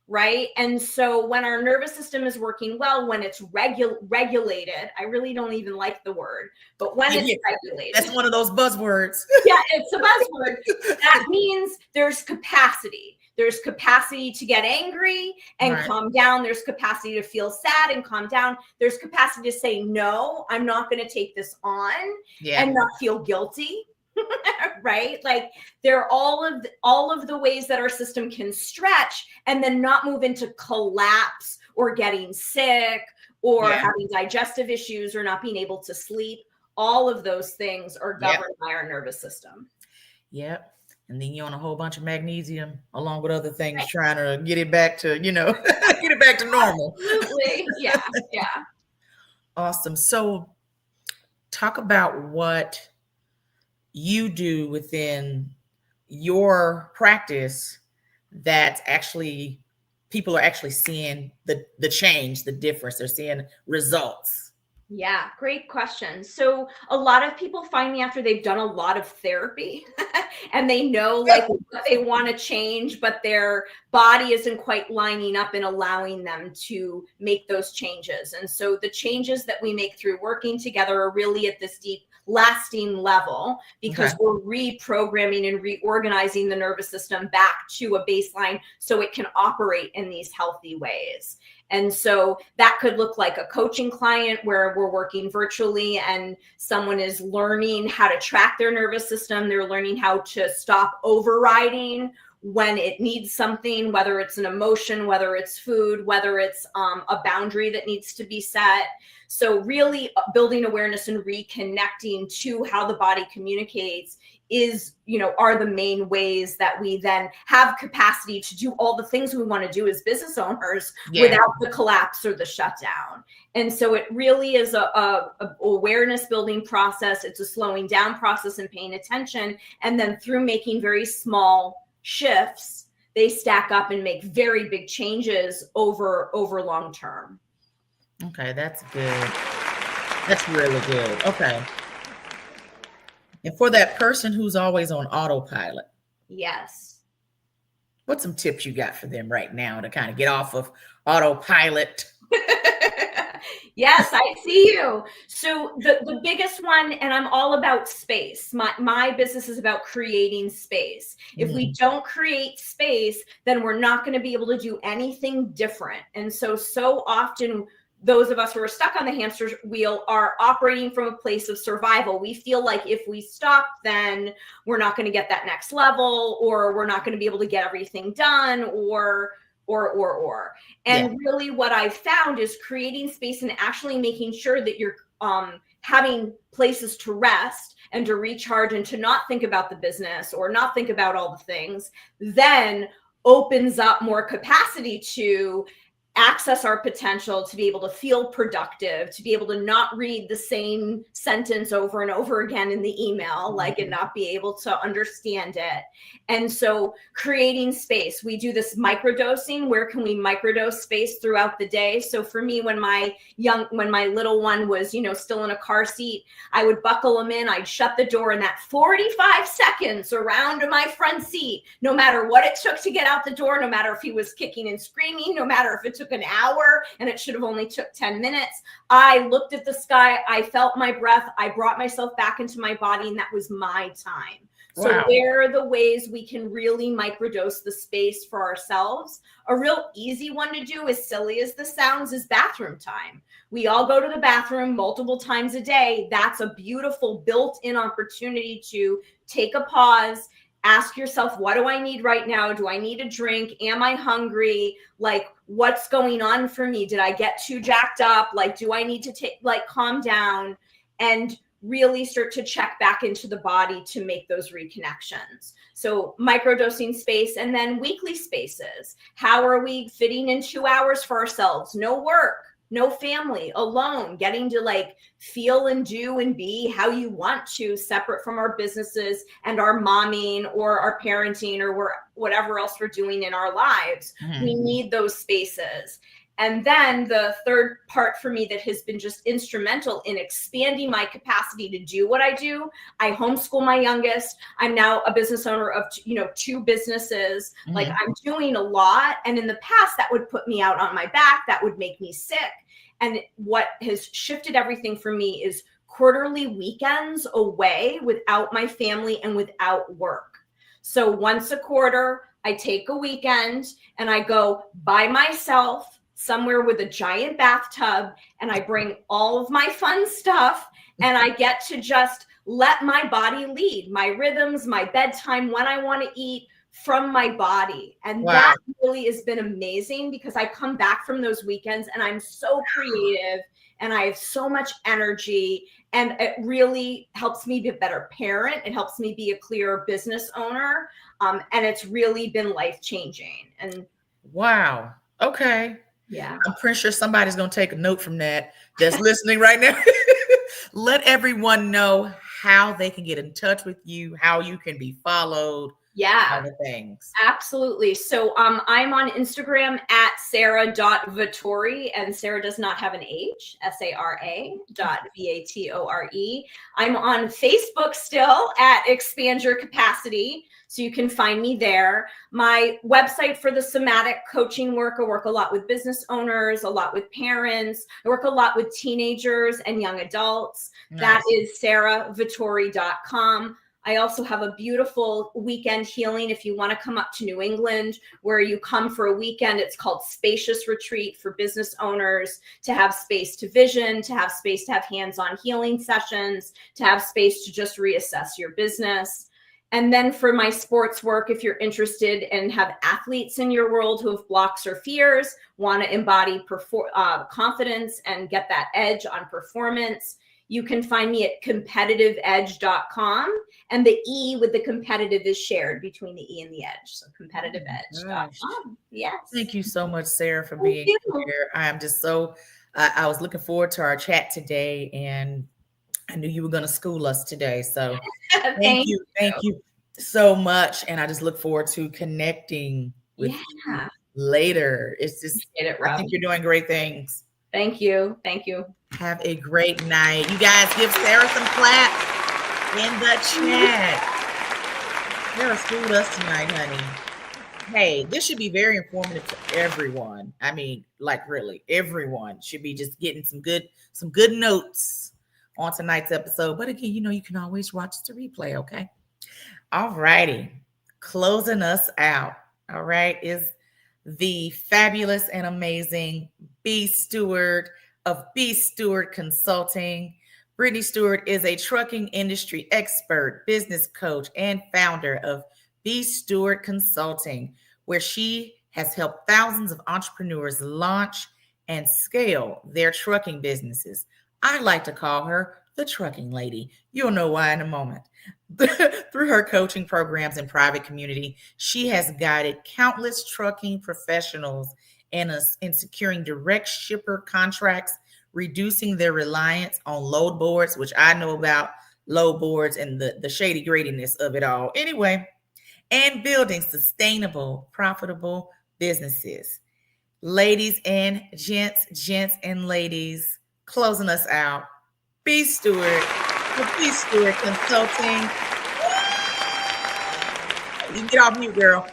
right? And so when our nervous system is working well, when it's regulated, I really don't even like the word, but when it's regulated.
That's one of those buzzwords.
Yeah, it's a buzzword. That means there's capacity. There's capacity to get angry and calm down. There's capacity to feel sad and calm down. There's capacity to say, no, I'm not going to take this on and not feel guilty. Right? Like there are all of the ways that our system can stretch and then not move into collapse or getting sick or having digestive issues or not being able to sleep. All of those things are governed by our nervous system.
Yep. And then you're on a whole bunch of magnesium along with other things trying to get it back to, get it back to normal.
Absolutely. Yeah.
Awesome. So talk about what you do within your practice that actually people are actually seeing the change, the difference. They're seeing results.
Yeah, great question. So a lot of people find me after they've done a lot of therapy and they know like what they want to change, but their body isn't quite lining up and allowing them to make those changes. And so the changes that we make through working together are really at this deep lasting level because we're reprogramming and reorganizing the nervous system back to a baseline so it can operate in these healthy ways. And so that could look like a coaching client where we're working virtually and someone is learning how to track their nervous system. They're learning how to stop overriding when it needs something, whether it's an emotion, whether it's food, whether it's a boundary that needs to be set. So really building awareness and reconnecting to how the body communicates are the main ways that we then have capacity to do all the things we want to do as business owners without the collapse or the shutdown. And so it really is a awareness building process. It's a slowing down process and paying attention. And then through making very small shifts, they stack up and make very big changes over long term.
Okay, that's good. That's really good. Okay. And for that person who's always on autopilot.
Yes.
What's some tips you got for them right now to kind of get off of autopilot?
Yes, I see you. So the biggest one, and I'm all about space. My business is about creating space. If we don't create space, then we're not going to be able to do anything different. And so often those of us who are stuck on the hamster wheel are operating from a place of survival. We feel like if we stop, then we're not going to get that next level, or we're not going to be able to get everything done, or. And really what I've found is creating space and actually making sure that you're having places to rest and to recharge and to not think about the business or not think about all the things, then opens up more capacity to access our potential, to be able to feel productive, to be able to not read the same sentence over and over again in the email, and not be able to understand it. And so creating space, we do this microdosing. Where can we microdose space throughout the day? So for me, when my little one was, still in a car seat, I would buckle him in, I'd shut the door, and that 45 seconds around my front seat, no matter what it took to get out the door, no matter if he was kicking and screaming, no matter if it took took an hour and it should have only took 10 minutes. I looked at the sky, I felt my breath, I brought myself back into my body, and that was my time. So
Wow.
where are the ways we can really microdose the space for ourselves? A real easy one to do, as silly as this sounds, is bathroom time. We all go to the bathroom multiple times a day. That's a beautiful built-in opportunity to take a pause, ask yourself, what do I need right now? Do I need a drink? Am I hungry? Like, what's going on for me? Did I get too jacked up? Like, do I need to calm down and really start to check back into the body to make those reconnections? So microdosing space, and then weekly spaces. How are we fitting in 2 hours for ourselves? No work, no family, alone, getting to like feel and do and be how you want to, separate from our businesses and our momming or our parenting or whatever else we're doing in our lives.
Mm-hmm.
We need those spaces. And then the third part for me that has been just instrumental in expanding my capacity to do what I do, I homeschool my youngest. I'm now a business owner of 2 businesses.
Mm-hmm.
Like, I'm doing a lot. And in the past, that would put me out on my back. That would make me sick. And what has shifted everything for me is quarterly weekends away without my family and without work. So once a quarter, I take a weekend and I go by myself somewhere with a giant bathtub, and I bring all of my fun stuff, and I get to just let my body lead my rhythms, my bedtime, when I want to eat, from my body. And
Wow.
That really has been amazing, because I come back from those weekends and I'm so creative and I have so much energy, and it really helps me be a better parent. It helps me be a clearer business owner. And it's really been life-changing. And
wow. Okay.
yeah,
I'm pretty sure somebody's going to take a note from that's listening right now. Let everyone know how they can get in touch with you, how you can be followed.
yeah,
Other things.
absolutely. So I'm on Instagram at Sarah.Vatore, and Sarah does not have an H, SARA.VATORE. I'm on Facebook still at Expand Your Capacity, so you can find me there. My website for the somatic coaching work, I work a lot with business owners, a lot with parents. I work a lot with teenagers and young adults.
Nice.
That is SarahVatore.com. I also have a beautiful weekend healing if you want to come up to New England, where you come for a weekend. It's called Spacious Retreat for business owners, to have space to vision, to have space to have hands-on healing sessions, to have space to just reassess your business. And then for my sports work, if you're interested and have athletes in your world who have blocks or fears, want to embody confidence and get that edge on performance, you can find me at competitiveedge.com, and the E with the competitive is shared between the E and the edge. So competitiveedge.com. Yes.
Thank you so much, Sarah, for being here. I am just so, I was looking forward to our chat today, and I knew you were going to school us today. So thank you so much. And I just look forward to connecting with you later. It's just, I think you're doing great things.
Thank you. Thank you.
Have a great night. You guys give Sarah some claps in the chat. Sarah schooled us tonight, honey. Hey, this should be very informative to everyone. I mean, like really, everyone should be just getting some good notes on tonight's episode. But again, you can always watch the replay, okay? All righty. Closing us out, all right, is the fabulous and amazing B Stewart of B Stewart Consulting. Brittany Stewart is a trucking industry expert, business coach, and founder of B Stewart Consulting, where she has helped thousands of entrepreneurs launch and scale their trucking businesses. I like to call her the trucking lady. You'll know why in a moment. Through her coaching programs and private community, she has guided countless trucking professionals in securing direct shipper contracts, reducing their reliance on load boards, which I know about load boards and the shady gradiness of it all. Anyway, and building sustainable, profitable businesses. Ladies and gents and ladies, closing us out, B Stewart, with B Stewart Consulting. You can get off mute, girl.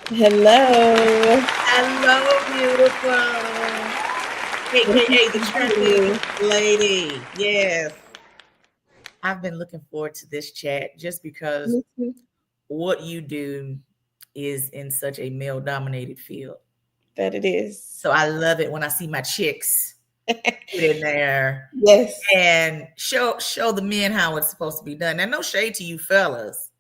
Hello.
Hello, beautiful. AKA the trucking lady. Yes. I've been looking forward to this chat just because
Me too.
what you do is in such a male dominated field.
That it is.
So I love it when I see my chicks get in there
Yes.
and show the men how it's supposed to be done. Now, no shade to you fellas,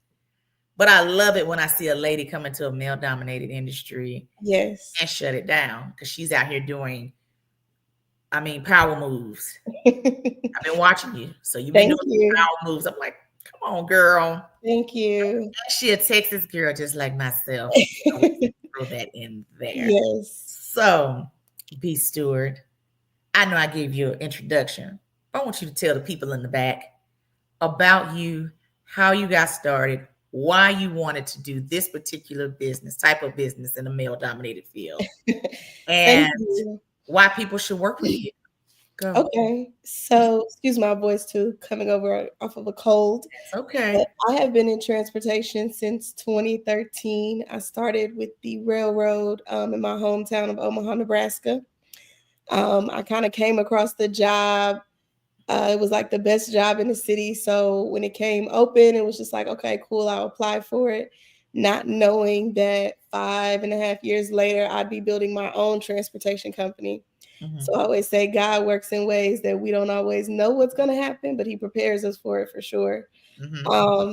but I love it when I see a lady come into a male dominated industry
Yes.
and shut it down because she's out here doing, power moves. I've been watching you, so you've been
Thank
doing
you.
power moves. I'm like, come on, girl.
Thank you.
She a Texas girl just like myself. I always throw that in there.
Yes.
So, B. Stewart, I know I gave you an introduction. I want you to tell the people in the back about you, how you got started, why you wanted to do this particular type of business in a male dominated field,
Thank
and
you.
why people should work with you. Go.
Okay. So, excuse my voice too, coming over off of a cold.
It's okay.
But I have been in transportation since 2013. I started with the railroad in my hometown of Omaha, Nebraska. I kind of came across the job. It was like the best job in the city. So when it came open, it was just like, okay, cool, I'll apply for it. Not knowing that 5.5 years later, I'd be building my own transportation company.
Mhm.
So I always say God works in ways that we don't always know what's going to happen, but he prepares us for it for sure.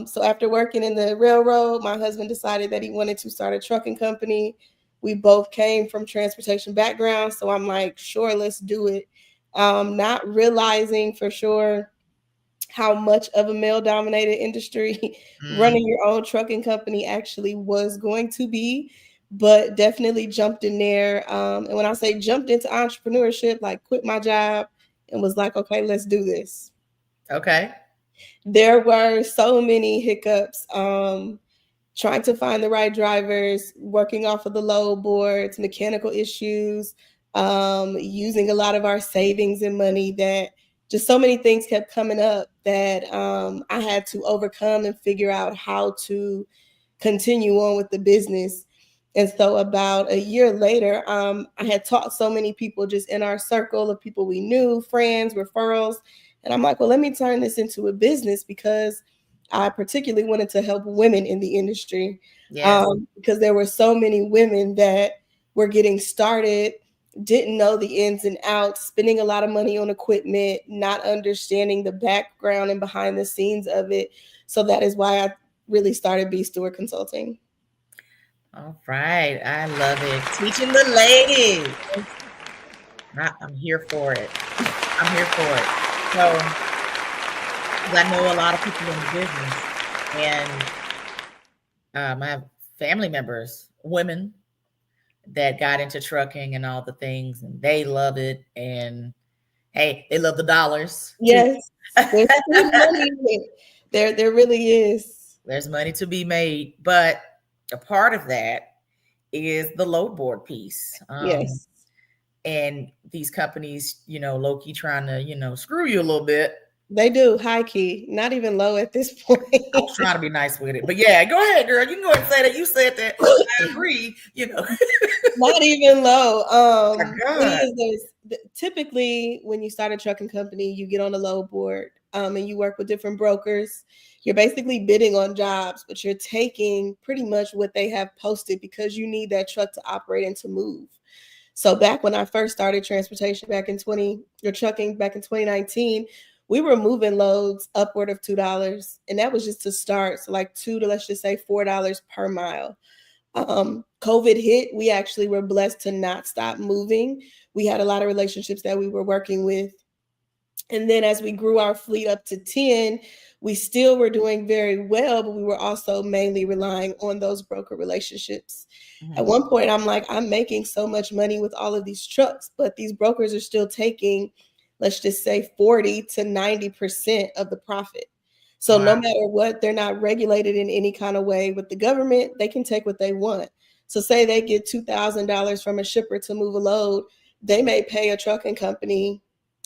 So after working in the railroad, my husband decided that he wanted to start a trucking company. We both came from transportation backgrounds. So I'm like, sure, let's do it. Not realizing for sure how much of a male dominated industry running your own trucking company actually was going to be, but definitely jumped in there. And when I say jumped into entrepreneurship, like quit my job and was like, okay, let's do this.
Okay.
There were so many hiccups. Trying to find the right drivers, working off of the load boards, mechanical issues, using a lot of our savings and money, that just so many things kept coming up that I had to overcome and figure out how to continue on with the business. And so about a year later, I had taught so many people just in our circle of people we knew, friends, referrals. And I'm like, well, let me turn this into a business because I particularly wanted to help women in the industry.
Yes.
Because there were so many women that were getting started, didn't know the ins and outs, spending a lot of money on equipment, not understanding the background and behind the scenes of it. So that is why I really started B Stewart Consulting.
All right. I love it. Teaching the ladies. I'm here for it. I'm here for it. So, 'cause I know a lot of people in the business, and I have family members, women that got into trucking and all the things, and they love it. And hey, they love the dollars too.
Yes, there's good money in it. There really is.
There's money to be made, but a part of that is the load board piece.
Yes,
And these companies, low key trying to, screw you a little bit.
they do. High key, not even low at this point.
I was trying to be nice with it, but yeah, go ahead, girl. You can go ahead and say that. You said that. I agree.
Not even low.
My God.
It is, typically when you start a trucking company, you get on a load board, and you work with different brokers. You're basically bidding on jobs, but you're taking pretty much what they have posted because you need that truck to operate and to move. So back when I first started transportation trucking back in 2019, we were moving loads upward of $2. And that was just to start. So like $2 to, let's just say, $4 per mile. COVID hit. We actually were blessed to not stop moving. We had a lot of relationships that we were working with. And then as we grew our fleet up to 10, we still were doing very well, but we were also mainly relying on those broker relationships. At one point, I'm like, I'm making so much money with all of these trucks, but these brokers are still taking, let's just say 40 to 90% of the profit. So no matter what, they're not regulated in any kind of way with the government. They can take what they want. So say they get $2,000 from a shipper to move a load, they may pay a trucking company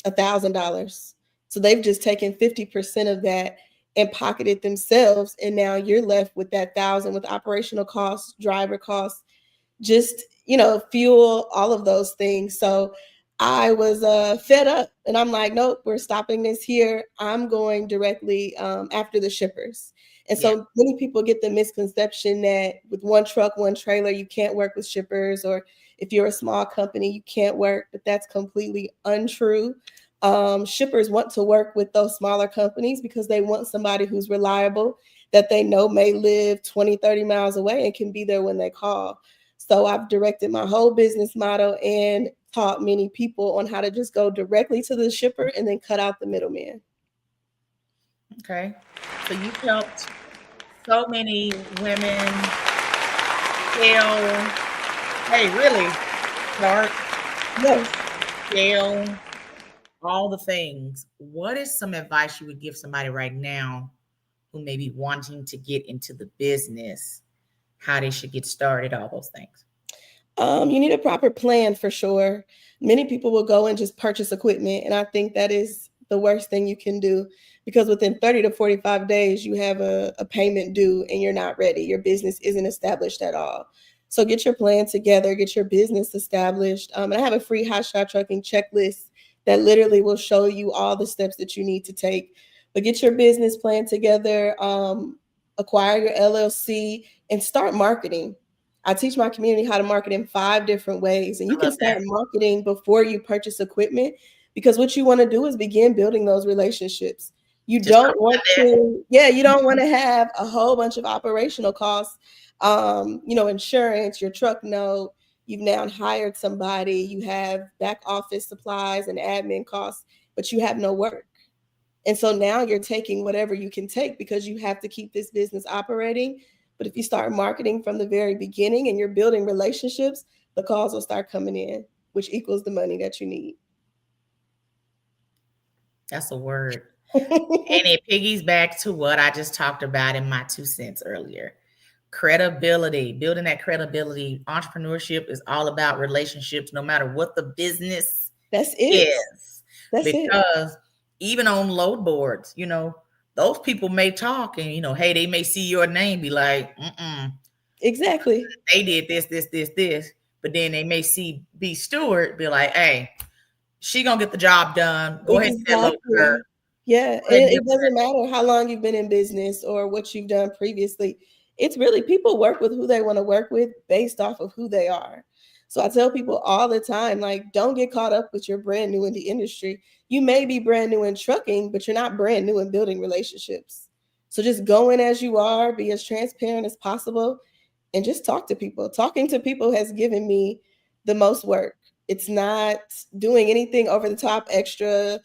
$1,000. So they've just taken 50% of that and pocketed themselves. And now you're left with that 1,000 with operational costs, driver costs, just, fuel all of those things. So I was fed up, and I'm like, nope, we're stopping this here. I'm going directly after the shippers. And
Yeah.
so many people get the misconception that with one truck, one trailer, you can't work with shippers, or if you're a small company, you can't work, but that's completely untrue. Shippers want to work with those smaller companies because they want somebody who's reliable, that they know may live 20, 30 miles away and can be there when they call. So I've directed my whole business model and taught many people on how to just go directly to the shipper and then cut out the middleman.
Okay. So you've helped so many women scale, hey, really start,
Yes.
scale, all the things. What is some advice you would give somebody right now who may be wanting to get into the business, how they should get started, all those things?
You need a proper plan for sure. Many people will go and just purchase equipment, and I think that is the worst thing you can do, because within 30 to 45 days, you have a payment due and you're not ready. Your business isn't established at all. So get your plan together, get your business established. And I have a free hot shot trucking checklist that literally will show you all the steps that you need to take. But get your business plan together, acquire your LLC, and start marketing. I teach my community how to market in 5 different ways. And you
I
can
love
start
that.
marketing before you purchase equipment, because what you want to do is begin building those relationships. You
Just talk
don't want
about that.
to, yeah, you don't want to have a whole bunch of operational costs, insurance, your truck note. You've now hired somebody, you have back office supplies and admin costs, but you have no work. And so now you're taking whatever you can take because you have to keep this business operating. But if you start marketing from the very beginning and you're building relationships, the calls will start coming in, which equals the money that you need.
That's a word. And it piggies back to what I just talked about in my 2 cents earlier. Credibility, building that credibility. Entrepreneurship is all about relationships, no matter what the business
That's it.
is.
That's it.
Because even on load boards, those people may talk and, hey, they may see your name, be like,
Exactly.
they did this. But then they may see B Stewart, be like, hey, she gonna get the job done. Go ahead and send that load to her.
Exactly. Yeah.
Go ahead
And
and give
it
her
doesn't matter how long you've been in business or what you've done previously. It's really, people work with who they want to work with based off of who they are. So I tell people all the time, like, don't get caught up with you're brand new in the industry. You may be brand new in trucking, but you're not brand new in building relationships. So just go in as you are, be as transparent as possible, and just talk to people. Talking to people has given me the most work. It's not doing anything over the top extra,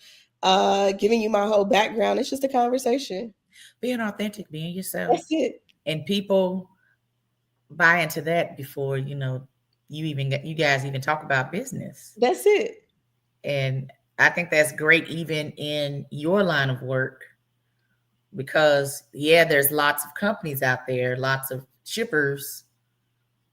giving you my whole background. It's just a conversation.
being authentic, being yourself.
That's it.
And people buy into that before, you guys even talk about business.
That's it.
And I think that's great even in your line of work because yeah, there's lots of companies out there, lots of shippers,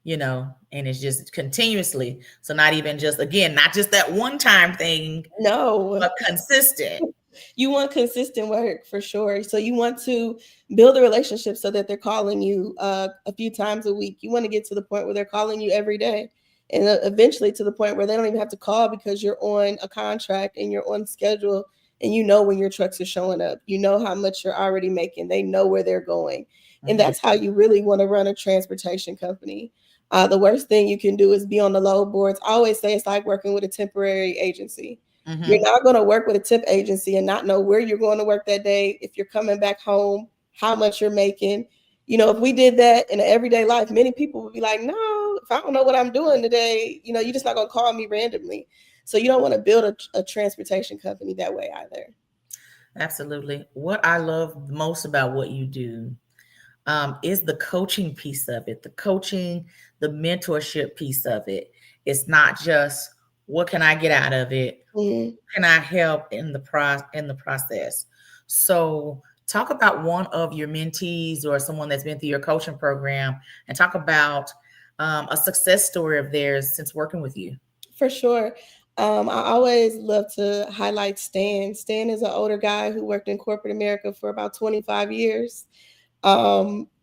and it's just continuously. So not even just again, not just that one time thing,
No.
but consistent.
You want consistent work for sure. So you want to build a relationship so that they're calling you a few times a week. You want to get to the point where they're calling you every day, and eventually to the point where they don't even have to call because you're on a contract and you're on schedule, and you know when your trucks are showing up. You know how much you're already making. They know where they're going. And that's how you really want to run a transportation company. The worst thing you can do is be on the load boards. I always say it's like working with a temporary agency. You're not going to work with a tip agency and not know where you're going to work that day, if you're coming back home, how much you're making. If we did that in everyday life, many people would be like, no, if I don't know what I'm doing today, you're just not going to call me randomly. So you don't want to build a transportation company that way either.
Absolutely. What I love most about what you do is the coaching piece of it, the coaching, the mentorship piece of it. It's not just what can I get out of it? Can I help in the process? So talk about one of your mentees or someone that's been through your coaching program and talk about a success story of theirs since working with you.
For sure. I always love to highlight Stan. Stan is an older guy who worked in corporate America for about 25 years.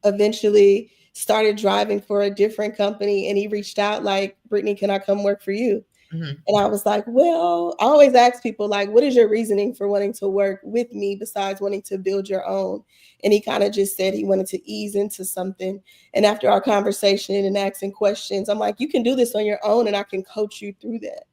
Eventually started driving for a different company, and he reached out like, Brittany, can I come work for you?
Mhm.
And I was like, well, I always ask people, like, what is your reasoning for wanting to work with me besides wanting to build your own? And he kind of just said he wanted to ease into something. And after our conversation and asking questions, I'm like, you can do this on your own and I can coach you through that.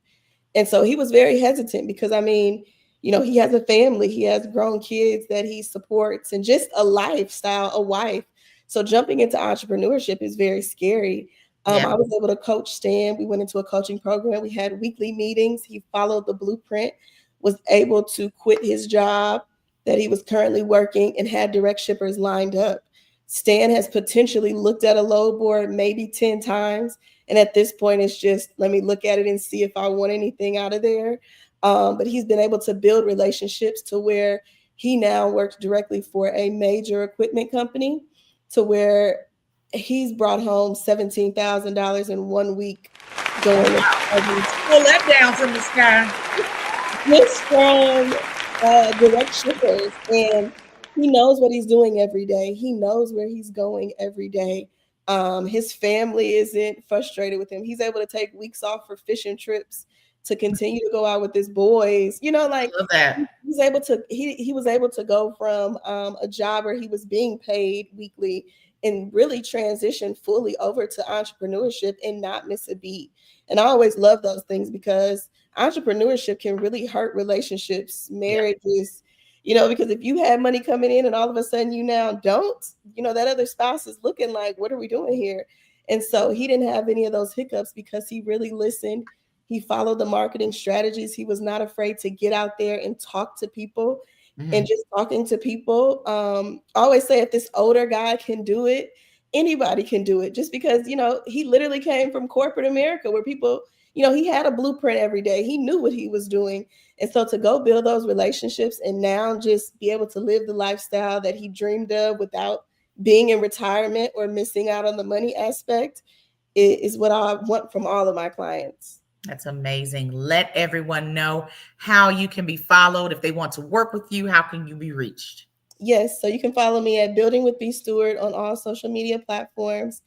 And so he was very hesitant because, I mean, you know, he has a family, he has grown kids that he supports, and just a lifestyle, a wife. So jumping into entrepreneurship is very scary.
Yeah.
I was able to coach Stan. We went into a coaching program. We had weekly meetings. He followed the blueprint, was able to quit his job that he was currently working, and had direct shippers lined up. Stan has potentially looked at a load board maybe 10 times. And at this point, it's just, let me look at it and see if I want anything out of there. But he's been able to build relationships to where he now works directly for a major equipment company, to where he's brought home $17,000 in 1 week going
Pull that down from the sky.
just from direct shippers. And he knows what he's doing every day. He knows where he's going every day. His family isn't frustrated with him. He's able to take weeks off for fishing trips to continue to go out with his boys. You know, like,
Love that.
he's able to he was able to go from a job where he was being paid weekly and really transition fully over to entrepreneurship and not miss a beat. And I always love those things because entrepreneurship can really hurt relationships, marriages, you know, because if you had money coming in and all of a sudden you now don't, you know, that other spouse is looking like, what are we doing here? And so he didn't have any of those hiccups because he really listened. He followed the marketing strategies. He was not afraid to get out there and talk to people. And just talking to people. I always say, if this older guy can do it, anybody can do it. Just because, you know, he literally came from corporate America where people, you know, he had a blueprint every day. He knew what he was doing. And so to go build those relationships and now just be able to live the lifestyle that he dreamed of without being in retirement or missing out on the money aspect is what I want from all of my clients.
That's amazing. Let everyone know how you can be followed. If they want to work with you, how can you be reached?
Yes, so you can follow me at Building with B Stewart on all social media platforms.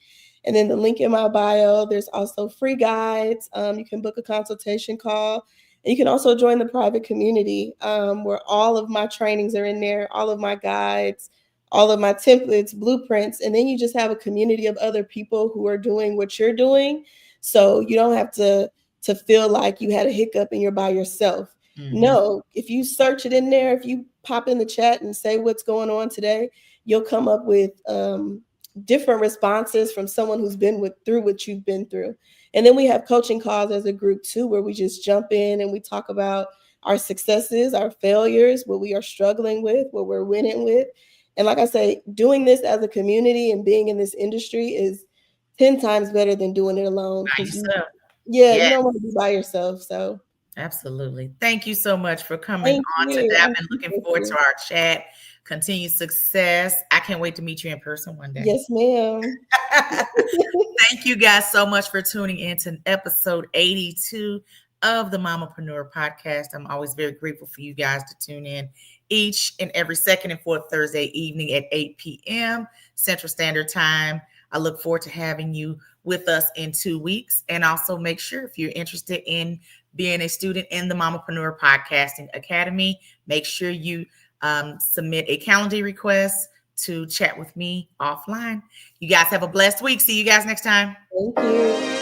And then the link in my bio, there's also free guides. You can book a consultation call. And you can also join the private community where all of my trainings are in there, all of my guides, all of my templates, blueprints. And then you just have a community of other people who are doing what you're doing. So you don't have to feel like you had a hiccup and you're by yourself. No, if you search it in there, if you pop in the chat and say what's going on today, you'll come up with different responses from someone who's been through what you've been through. And then we have coaching calls as a group too, where we just jump in and we talk about our successes, our failures, what we are struggling with, what we're winning with. And like I say, doing this as a community and being in this industry is 10 times better than doing it alone.
By yourself.
You don't want to be by yourself. So
absolutely. Thank you so much for coming
thank
on
you.
today. I've been looking forward to our chat. Continued success. I can't wait to meet you in person one day.
Yes, ma'am.
Thank you guys so much for tuning in to episode 82 of the Mamapreneur podcast. I'm always very grateful for you guys to tune in each and every second and fourth Thursday evening at 8 p.m. Central Standard Time. I look forward to having you with us in 2 weeks. And also make sure, if you're interested in being a student in the Mamapreneur Podcasting Academy, make sure you submit a calendar request to chat with me offline. You guys have a blessed week. See you guys next time.
Thank you.